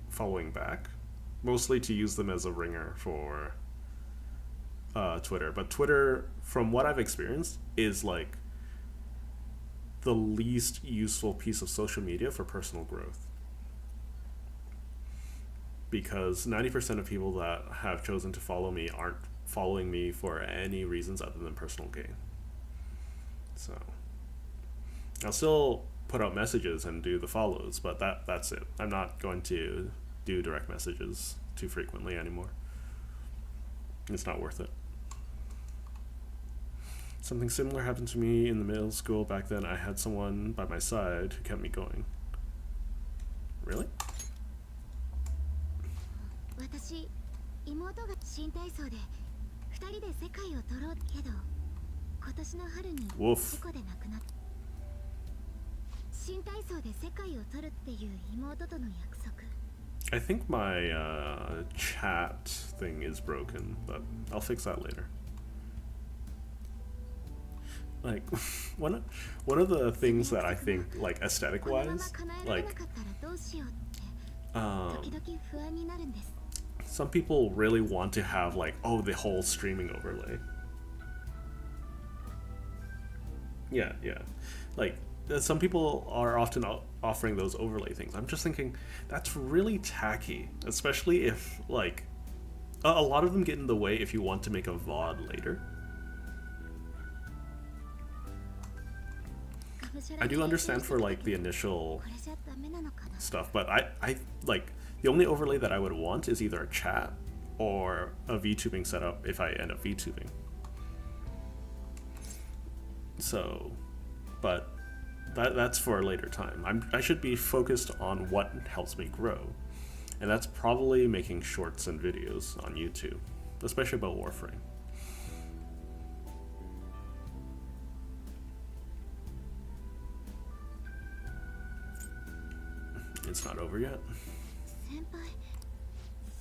Speaker 1: following back, mostly to use them as a ringer for Twitter. But Twitter, from what I've experienced, is like the least useful piece of social media for personal growth, because 90% of people that have chosen to follow me aren't following me for any reasons other than personal gain. So I'll still put out messages and do the follows, but that's it. I'm not going to do direct messages too frequently anymore. It's not worth it. Something similar happened to me in the middle school. Back then I had someone by my side who kept me going. Really?
Speaker 6: 私、妹が新体操で2人で世界を取ろうけど、今年の春に事故で亡くなった。新体操で世界を取るっていう妹との約束。
Speaker 1: I think my chat thing is broken, but I'll fix that later. Like one of the things that I think, like aesthetic wise, like some people really want to have like, oh, the whole streaming overlay. Yeah, like some people are often offering those overlay things. I'm just thinking that's really tacky, especially if like a lot of them get in the way if you want to make a VOD later. I do understand for like the initial stuff, but I like the only overlay that I would want is either a chat or a VTubing setup if I end up VTubing. So, but that's for a later time. I should be focused on what helps me grow, and that's probably making shorts and videos on YouTube, especially about Warframe. It's not over yet.
Speaker 6: 先輩、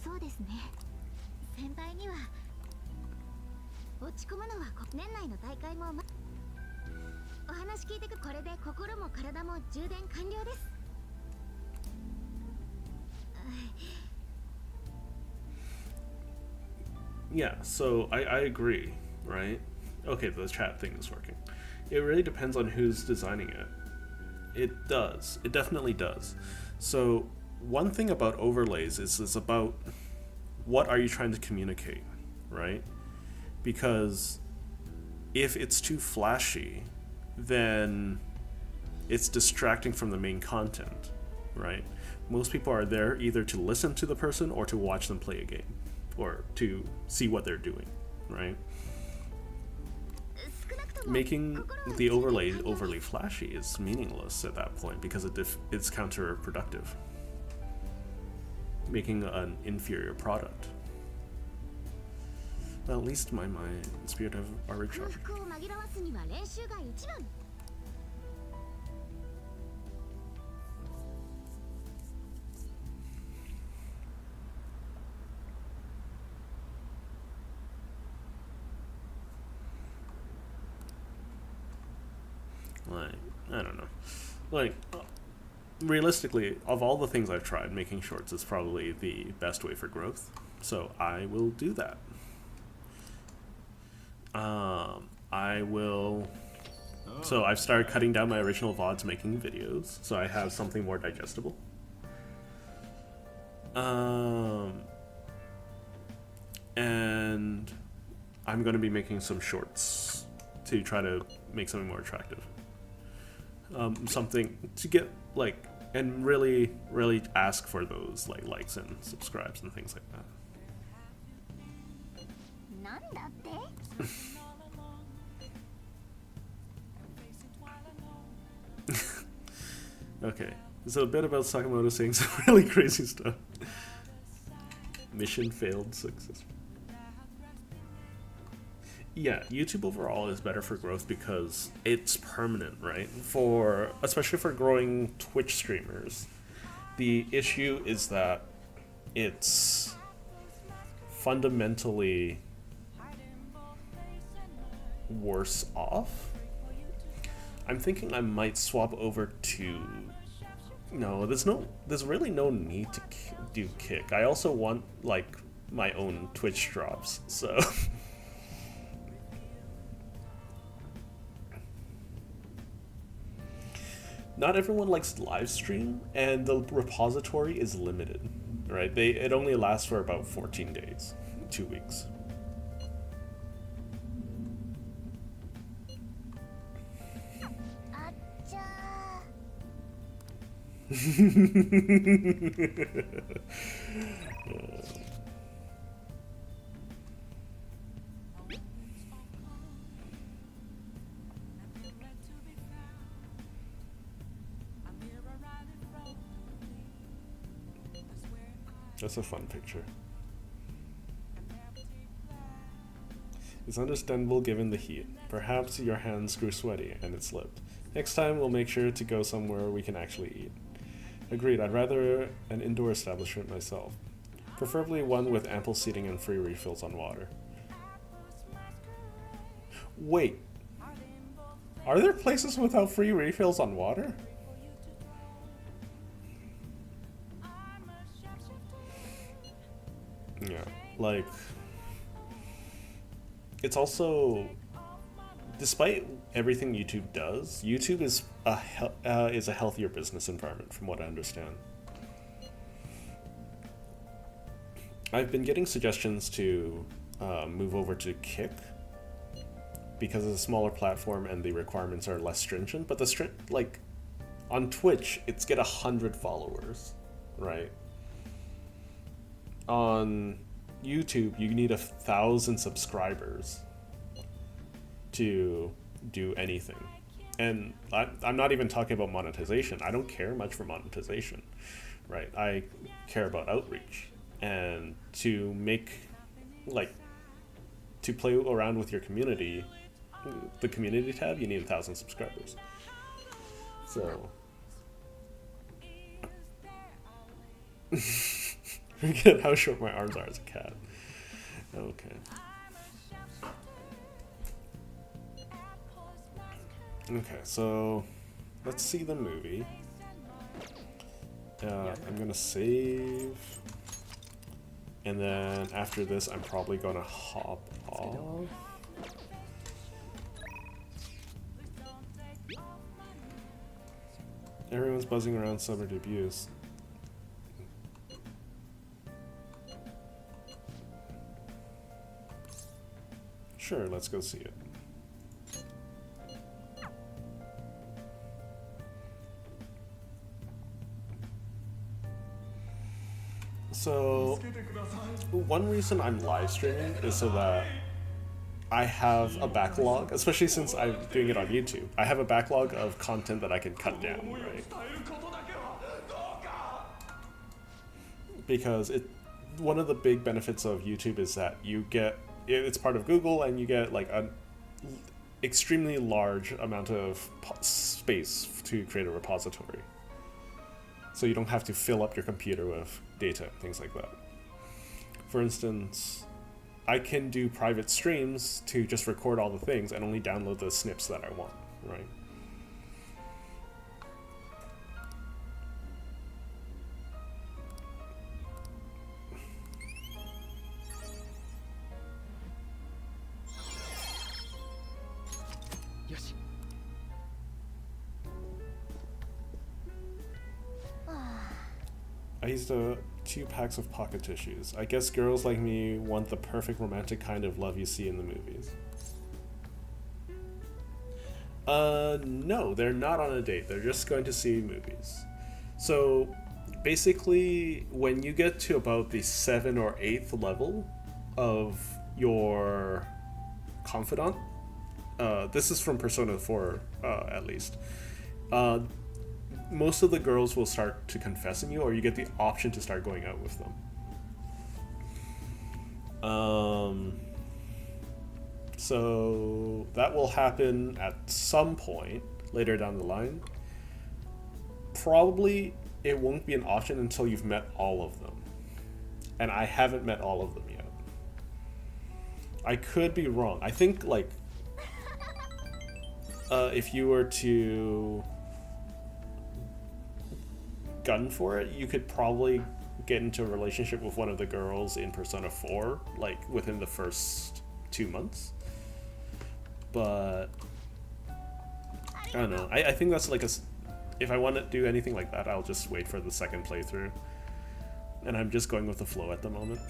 Speaker 6: そうですね。先輩には落ち込むのは年内の大会もお話聞いてく。これで心も体も充電完了です。
Speaker 1: Yeah, so I agree, right? Okay, the chat thing is working. It really depends on who's designing it. It does. It definitely does. So one thing about overlays is it's about what are you trying to communicate, right? Because if it's too flashy, then it's distracting from the main content, right? Most people are there either to listen to the person or to watch them play a game, or to see what they're doing, right? Making the overlay overly flashy is meaningless at that point because it's counterproductive, making an inferior product. Well, at least my spirit of already sharpened. Like, I don't know. Like, realistically, of all the things I've tried, making shorts is probably the best way for growth. So I will do that. I will... So I've started cutting down my original VODs making videos, so I have something more digestible. And I'm going to be making some shorts to try to make something more attractive. Something to get like, and really ask for those like likes and subscribes and things like that. Okay, so a bit about Sakamoto saying some really crazy stuff. Mission failed success. Yeah, YouTube overall is better for growth because it's permanent, right? Especially for growing Twitch streamers. The issue is that it's fundamentally worse off. I'm thinking I might swap over to... No, there's really no need to do Kick. I also want, like, my own Twitch drops, so... Not everyone likes live stream, and the repository is limited, right? It only lasts for about 14 days, 2 weeks. That's a fun picture. It's understandable given the heat. Perhaps your hands grew sweaty and it slipped. Next time we'll make sure to go somewhere we can actually eat. Agreed, I'd rather an indoor establishment myself. Preferably one with ample seating and free refills on water. Wait. Are there places without free refills on water? Yeah, like, it's also, despite everything YouTube does, YouTube is a healthier business environment from what I understand. I've been getting suggestions to move over to Kick because it's a smaller platform and the requirements are less stringent, but like, on Twitch, it's get 100 followers, right? On YouTube, you need 1,000 subscribers to do anything. And I'm not even talking about monetization. I don't care much for monetization, right? I care about outreach. And to play around with your community, the community tab, you need 1,000 subscribers. So... Forget how short my arms are as a cat. Okay. Okay, so let's see the movie. I'm gonna save. And then after this, I'm probably gonna hop off. Everyone's buzzing around summer debuts. Sure, let's go see it. So, one reason I'm live streaming is so that I have a backlog, especially since I'm doing it on YouTube. I have a backlog of content that I can cut down, right? Because one of the big benefits of YouTube is that it's part of Google and you get like an extremely large amount of space to create a repository. So you don't have to fill up your computer with data, things like that. For instance, I can do private streams to just record all the things and only download the snips that I want, right? I used 2 packs of pocket tissues. I guess girls like me want the perfect romantic kind of love you see in the movies. No, they're not on a date. They're just going to see movies. So, basically, when you get to about the 7th or 8th level of your confidant, this is from Persona 4, at least, most of the girls will start to confess in you, or you get the option to start going out with them. So that will happen at some point later down the line. Probably it won't be an option until you've met all of them. And I haven't met all of them yet. I could be wrong. I think, like, if you were to gun for it, you could probably get into a relationship with one of the girls in Persona 4, like, within the first 2 months. But I don't know. I think that's like if I want to do anything like that, I'll just wait for the second playthrough. And I'm just going with the flow at the moment.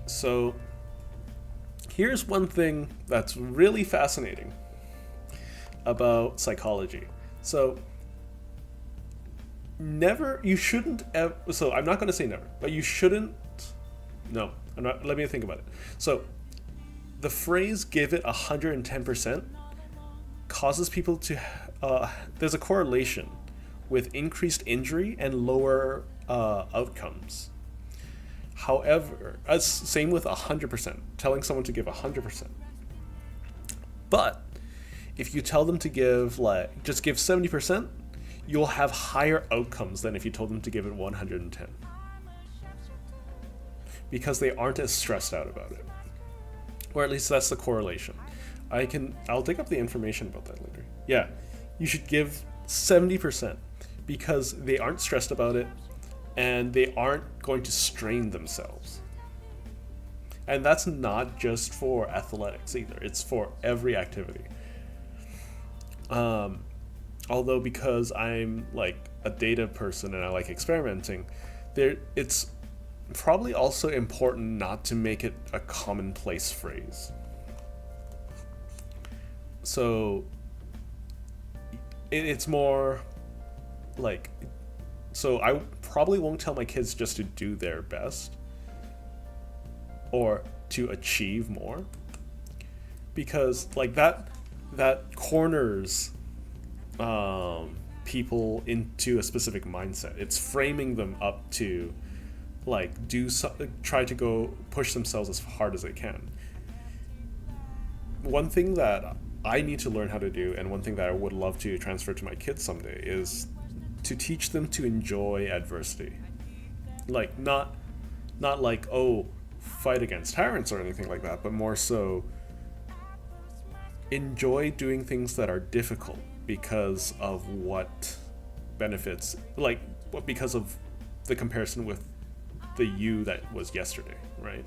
Speaker 1: So here's one thing that's really fascinating about psychology. So you shouldn't ever, so I'm not going to say never, but you shouldn't, no, I'm not, let me think about it. So the phrase give it 110% causes people to, there's a correlation with increased injury and lower outcomes. However, same with 100%, telling someone to give 100%. But if you tell them to give, like, just give 70%, you'll have higher outcomes than if you told them to give it 110. Because they aren't as stressed out about it. Or at least that's the correlation. I'll dig up the information about that later. Yeah, you should give 70% because they aren't stressed about it and they aren't going to strain themselves. And that's not just for athletics either, it's for every activity. Although because I'm like a data person and I like experimenting, it's probably also important not to make it a commonplace phrase. So it's more like, so I probably won't tell my kids just to do their best or to achieve more, because like that corners people into a specific mindset. It's framing them up to like try to go push themselves as hard as they can. One thing that I need to learn how to do, and one thing that I would love to transfer to my kids someday, is to teach them to enjoy adversity. Like not like, oh, fight against tyrants or anything like that, but more so enjoy doing things that are difficult because of what benefits, like because of the comparison with the you that was yesterday, right?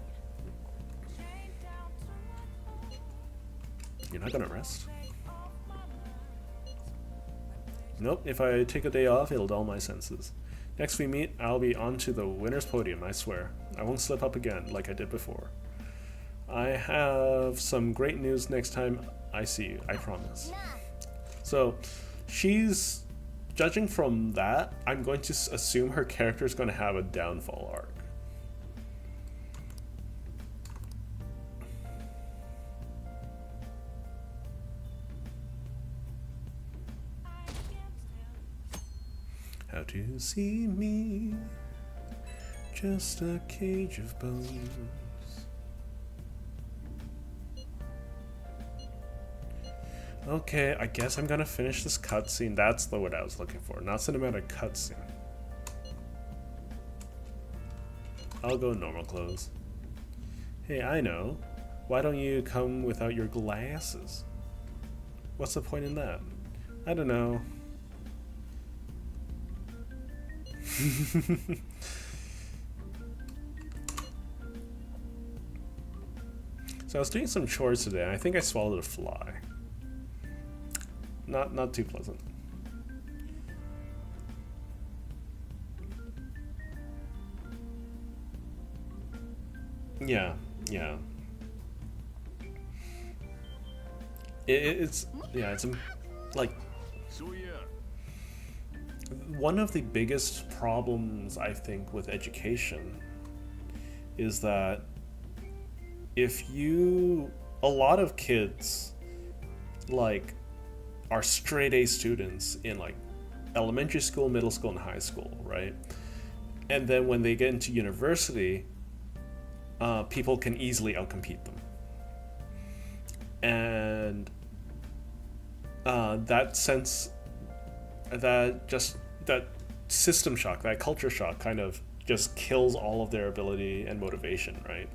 Speaker 1: You're not gonna rest? Nope, if I take a day off, it'll dull my senses. Next we meet, I'll be onto the winner's podium, I swear. I won't slip up again like I did before. I have some great news next time I see you, I promise. So, she's, judging from that, I'm going to assume her character is going to have a downfall arc. How to see me, just a cage of bones. Okay, I guess I'm gonna finish this cutscene. That's the word I was looking for, not cinematic cutscene. I'll go normal clothes. Hey, I know. Why don't you come without your glasses? What's the point in that? I don't know. So I was doing some chores today, and I think I swallowed a fly. Not too pleasant. Yeah. It's like one of the biggest problems I think with education is that a lot of kids like are straight A students in like elementary school, middle school, and high school, right? And then when they get into university, people can easily outcompete them. And that system shock, that culture shock kind of just kills all of their ability and motivation, right?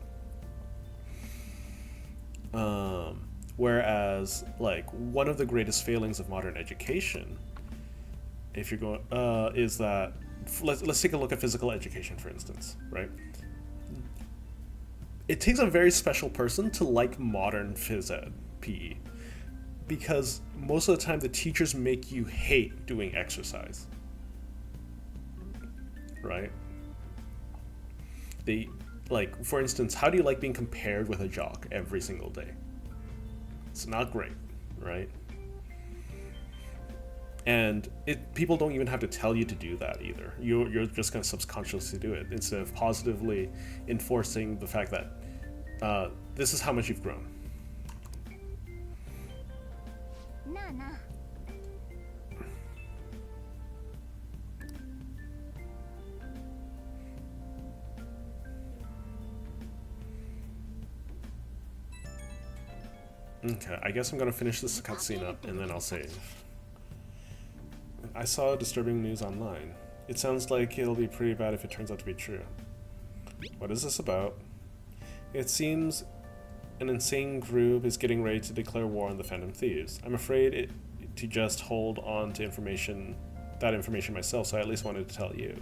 Speaker 1: Whereas, like, one of the greatest failings of modern education, if you're going, is that, let's take a look at physical education, for instance, right? It takes a very special person to like modern phys ed, PE, because most of the time the teachers make you hate doing exercise, right? They, like, for instance, how do you like being compared with a jock every single day? It's not great, right? And people don't even have to tell you to do that either. You're just going to subconsciously do it instead of positively enforcing the fact that this is how much you've grown. Okay, I guess I'm gonna finish this cutscene up and then I'll save. I saw disturbing news online. It sounds like it'll be pretty bad if it turns out to be true. What is this about? It seems an insane group is getting ready to declare war on the Phantom Thieves. I'm afraid to just hold on to that information myself, so I at least wanted to tell you.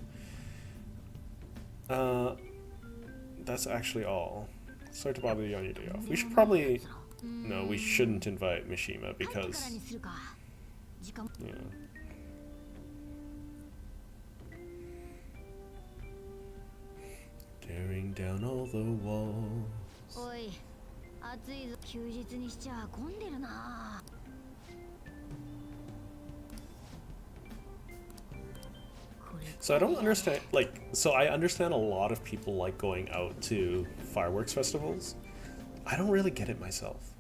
Speaker 1: That's actually all. Sorry to bother you on your day off. We should probably... No, we shouldn't invite Mishima because... Yeah. Tearing down all the walls. So I don't understand, like, so I understand a lot of people like going out to fireworks festivals. I don't really get it myself.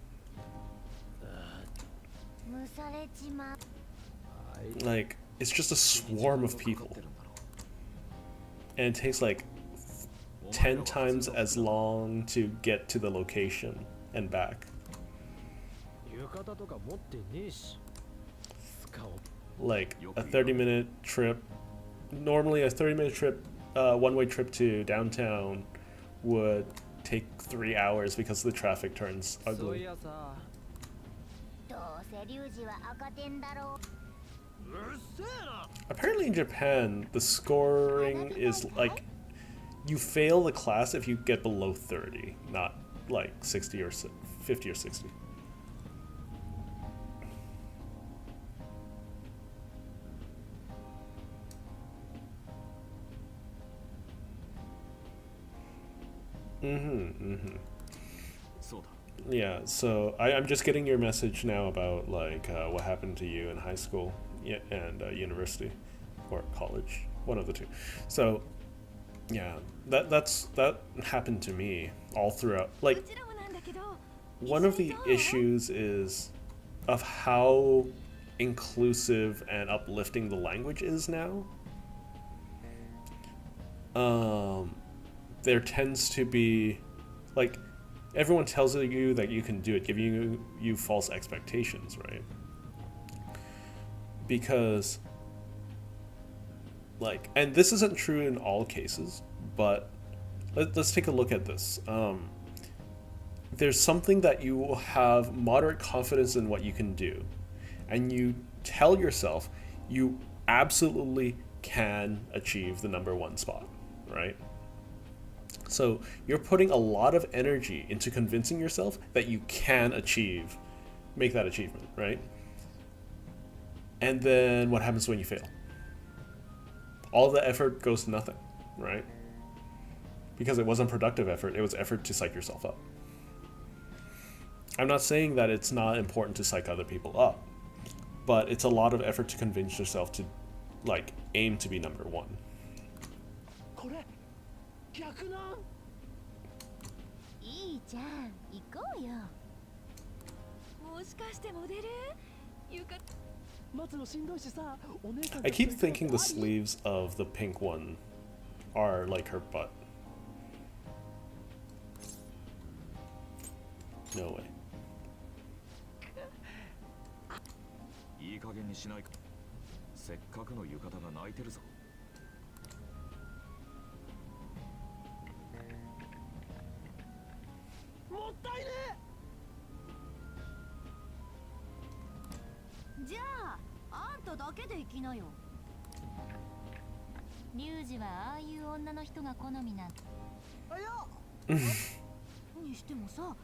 Speaker 1: Like, it's just a swarm of people. And it takes like 10 times as long to get to the location and back. Like a 30-minute trip. Normally a 30-minute trip, one-way trip to downtown would take 3 hours because the traffic turns ugly. Apparently in Japan, the scoring is like, you fail the class if you get below 30, not like 60 or 50 or 60. Yeah, so I'm just getting your message now about like what happened to you in high school and university or college, one of the two. So yeah, that happened to me all throughout. Like, one of the issues is of how inclusive and uplifting the language is now. There tends to be, like, everyone tells you that you can do it, giving you false expectations, right? Because, like, and this isn't true in all cases, but let's take a look at this. There's something that you have moderate confidence in what you can do, and you tell yourself you absolutely can achieve the #1 spot, right? So you're putting a lot of energy into convincing yourself that you can make that achievement, right? And then what happens when you fail? All the effort goes to nothing, right? Because it wasn't productive effort, it was effort to psych yourself up. I'm not saying that it's not important to psych other people up, but it's a lot of effort to convince yourself to, like, aim to be #1.
Speaker 5: 逆なん
Speaker 2: いいじゃん、行こうよ。
Speaker 4: もしかしてモデル？ゆか
Speaker 1: I keep thinking the sleeves of the pink one are like her butt. No way.
Speaker 11: いい加減にしないか。せっかくの浴衣が泣いてるぞ。
Speaker 5: もったいね
Speaker 2: じゃああんただけで行きなよ。リュウジはああいう女の人が好みなん
Speaker 5: え。いや
Speaker 2: にしてもさ、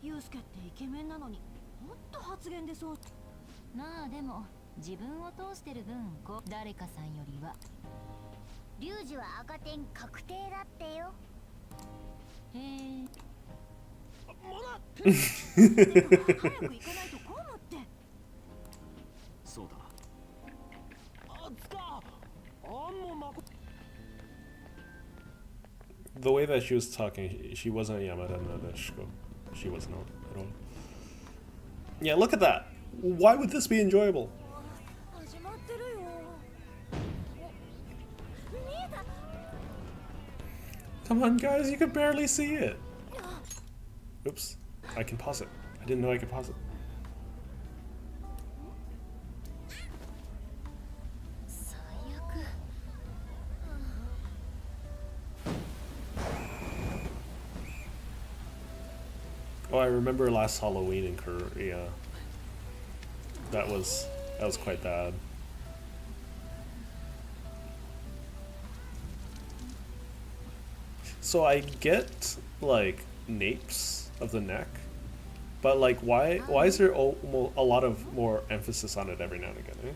Speaker 2: ユウスケってイケメンなのにもっと発言でそう。まあでも自分を通してる分誰かさんよりは。
Speaker 6: リュウジは赤点確定だってよ。
Speaker 2: へえ。
Speaker 5: モナ
Speaker 2: 早く行かないと混むって。
Speaker 11: そうだ。
Speaker 5: あつかあんもまこ
Speaker 1: The way that she was talking, she wasn't Yamada Nadeshiko. She was not at all. Yeah, look at that. Why would this be enjoyable?
Speaker 2: 始まってるよ。見えた。
Speaker 1: Come on, guys, you can barely see it. Oops, I can pause it. I didn't know I could pause it. Oh, I remember last Halloween in Korea. That was quite bad. So I get like napes of the neck, but like why is there a lot of more emphasis on it every now and again? Eh?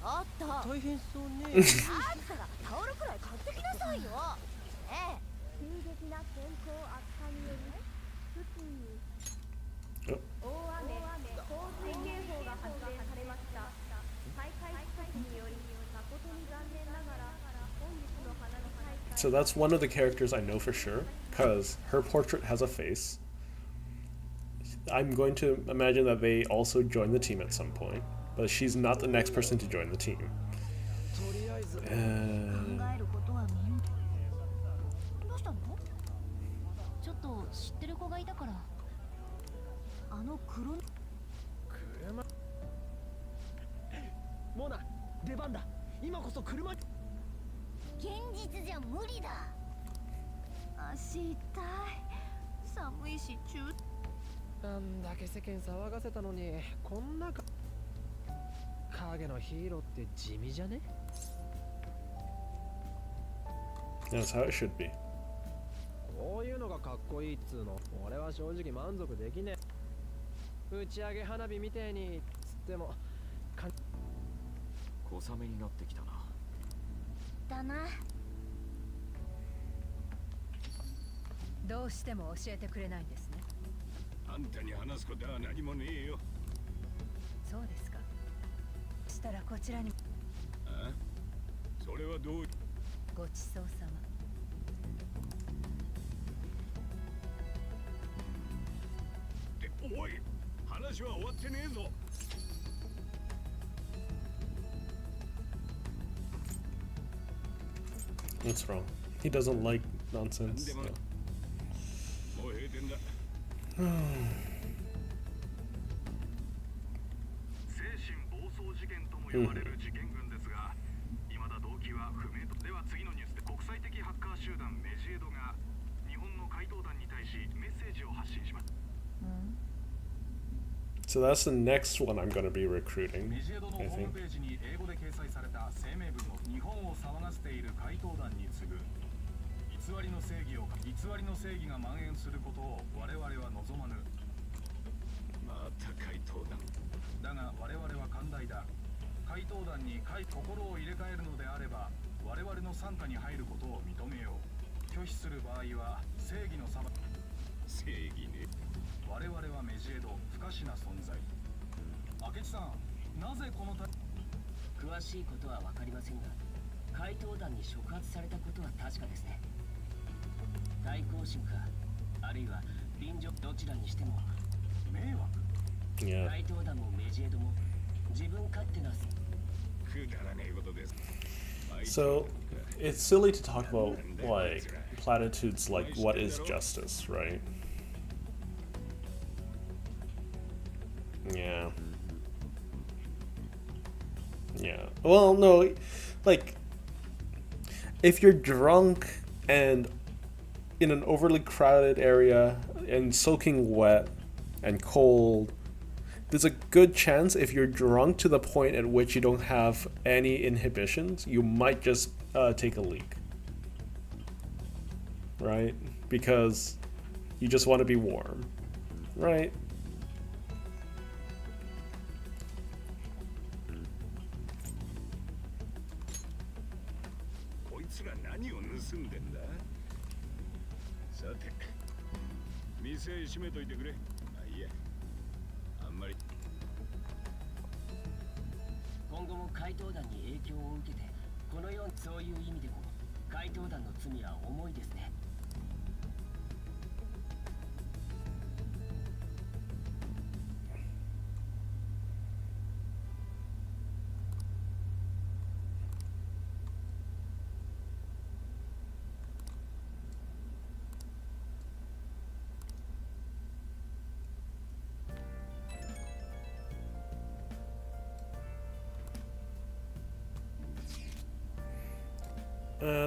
Speaker 2: あった
Speaker 5: 大変そうね。
Speaker 2: あんたがタオルくらい買ってきなさいよ。ねえ。
Speaker 6: 急激な天候悪化により付近に
Speaker 1: Oh.
Speaker 6: 大雨洪水警報が発令されました。再開時期により誠に残念ながら本日の花の開会
Speaker 1: So that's one of the characters I know for sure, because her portrait has a face. I'm going to imagine that they also join the team at some point, but she's not the next person to join the team.
Speaker 5: とりあえず
Speaker 2: 考えることはみんな。どうしたの？ちょっと知ってる子がいたから。あの黒。
Speaker 5: 車。モナ出番だ。今こそ車に。
Speaker 6: 現実じゃ無理だ。
Speaker 2: 足痛い。寒いし中。
Speaker 5: なんだけ世間騒がせたのにこんな影のヒーローって地味じゃね？
Speaker 1: That's how it should be.
Speaker 5: こういうのがかっこいいっつうの。俺は正直満足できねえ。打ち上げ花火みてえにつっても
Speaker 11: 小雨になってきたな。
Speaker 6: だな。
Speaker 4: どうしても教えてくれないんですね。
Speaker 8: あんたに話すことは何もねえよ。
Speaker 4: そうですか。したらこちらに。
Speaker 8: あ？それはどう？
Speaker 4: ごちそうさま。
Speaker 8: おい、話は終わってねえぞ。
Speaker 1: What's wrong? He doesn't like nonsense.
Speaker 8: もう閉店だ。精神暴走事件とも呼ばれる事件群ですが、未だ動機は不明と。では次のニュースで国際的ハッカー集団メジエドが日本の怪盗団に対しメッセージを発信します。
Speaker 1: So that's the next one I'm going to be recruiting,
Speaker 7: メジエドのホ
Speaker 1: I
Speaker 7: ーム
Speaker 1: think.
Speaker 7: ページに英語で掲載された声明文の日本を騒がせている怪盗団に次ぐ偽りの正義が蔓延することを我々は望まぬ。
Speaker 8: また怪盗団。
Speaker 7: だが我々は寛大だ。怪盗団に心を入れ替えるのであれば我々の傘下に入ることを認めよう。拒否する場合は正義の裁き。
Speaker 8: 正義ね。
Speaker 7: 我々はメジエド不可視な存在。明智さん、なぜこの
Speaker 10: 詳しいことは分かりませんが怪盗団に触発されたことは確かですね。対抗心かあるいは臨場どちらにしても迷惑。
Speaker 1: Yeah.
Speaker 10: 怪盗団もメジエドも自分勝手な。
Speaker 8: くだらねえことです。
Speaker 1: So, it's silly to talk about, like, platitudes like, what is justice, right? Yeah. Yeah. Well, no, like, if you're drunk and in an overly crowded area and soaking wet and cold, there's a good chance if you're drunk to the point at which you don't have any inhibitions, you might just take a leak. Right? Because you just want to be warm. Right?
Speaker 10: Maybe. 今後も怪盗団に影響を受けて、このようにそういう意味でも怪盗団の罪は重いですね。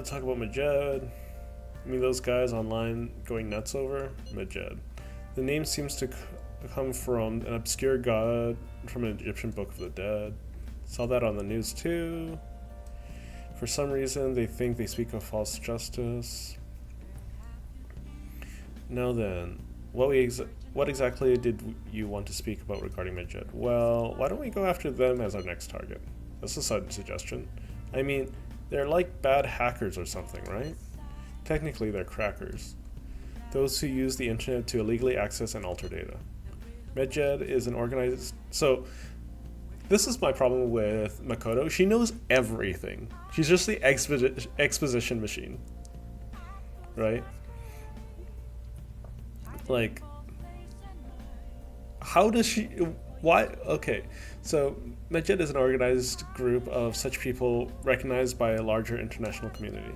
Speaker 1: Talk about Majed. I mean, those guys online going nuts over Majed. The name seems to come from an obscure god from an Egyptian Book of the Dead. Saw that on the news too. For some reason, they think they speak of false justice. Now then, what exactly did you want to speak about regarding Majed? Well, why don't we go after them as our next target? That's a sudden suggestion. I mean, they're like bad hackers or something, right? Technically, they're crackers. Those who use the internet to illegally access and alter data. Majed is an organized... So, this is my problem with Makoto. She knows everything. She's just the exposition machine. Right? Like... How does she... Why? Okay, so Majed is an organized group of such people recognized by a larger international community.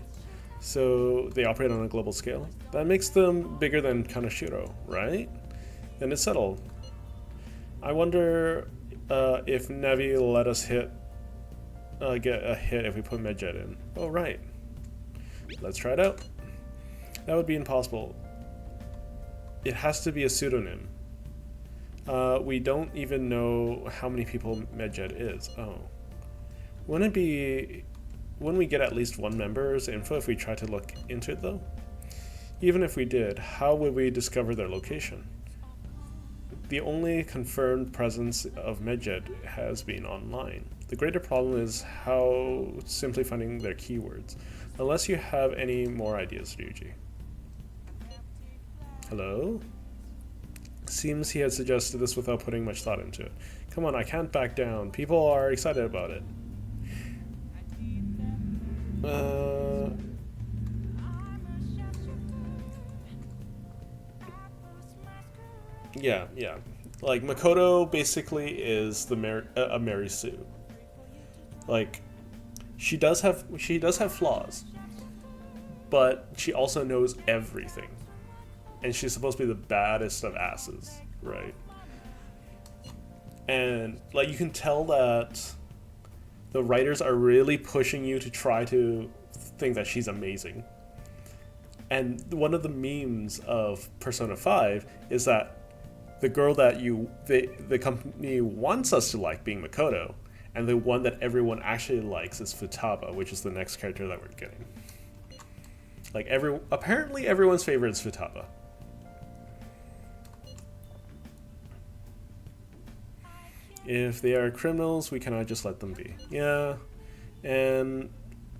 Speaker 1: So they operate on a global scale. That makes them bigger than Kaneshiro, right? Then it's settled. I wonder if Navi will let us get a hit if we put Majed in. Oh, right. Let's try it out. That would be impossible. It has to be a pseudonym. We don't even know how many people Majed is. Oh. Wouldn't we get at least one member's info if we tried to look into it though? Even if we did, how would we discover their location? The only confirmed presence of Majed has been online. The greater problem is how simply finding their keywords. Unless you have any more ideas, Ryuji. Hello? Seems he had suggested this without putting much thought into it. Come on, I can't back down. People are excited about it. Yeah. Like, Makoto basically is the a Mary Sue. Like, she does have flaws, but she also knows everything. And she's supposed to be the baddest of asses, right? And, like, you can tell that the writers are really pushing you to try to think that she's amazing. And one of the memes of Persona 5 is that the girl that the company wants us to like being Makoto, and the one that everyone actually likes is Futaba, which is the next character that we're getting. Like, apparently everyone's favorite is Futaba. If they are criminals, we cannot just let them be. Yeah, and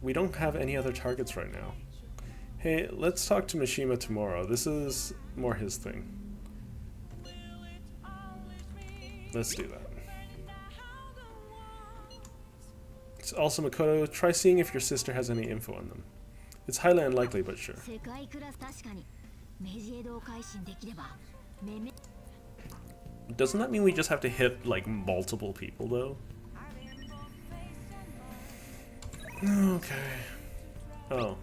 Speaker 1: we don't have any other targets right now. Hey, let's talk to Mishima tomorrow. This is more his thing. Let's do that. Also, Makoto, try seeing if your sister has any info on them. It's highly unlikely, but sure.
Speaker 2: メジエドを改心できればめめ
Speaker 1: Doesn't that mean we just have to hit like multiple people though? Okay. Oh.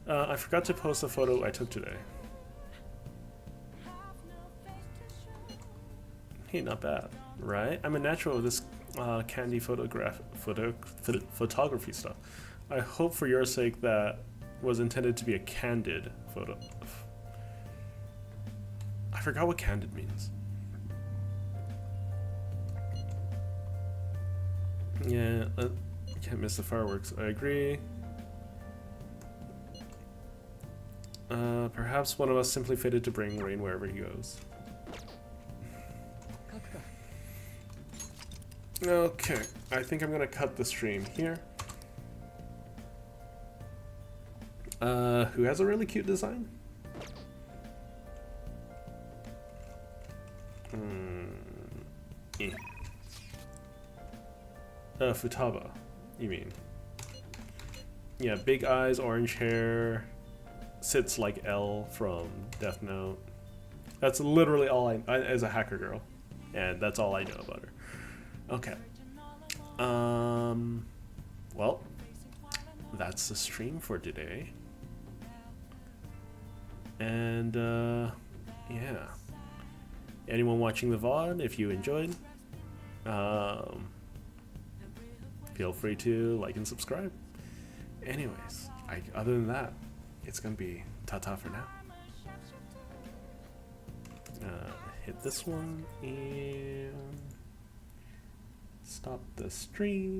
Speaker 1: I forgot to post a photo I took today. Hey, not bad, right? I'm a natural with this candy photography stuff. I hope for your sake that was intended to be a candid photo. I forgot what candid means. Yeah, can't miss the fireworks. I agree. Perhaps one of us simply fated to bring rain wherever he goes. Okay, I think I'm gonna cut the stream here. Who has a really cute design? Futaba, you mean? Yeah, big eyes, orange hair, sits like L from Death Note. That's literally all I as a hacker girl, and that's all I know about her. Okay. Well, that's the stream for today. And yeah. Anyone watching the VOD, if you enjoyed, feel free to like and subscribe. Anyways, other than that, it's gonna be ta-ta for now. Hit this one and stop the stream.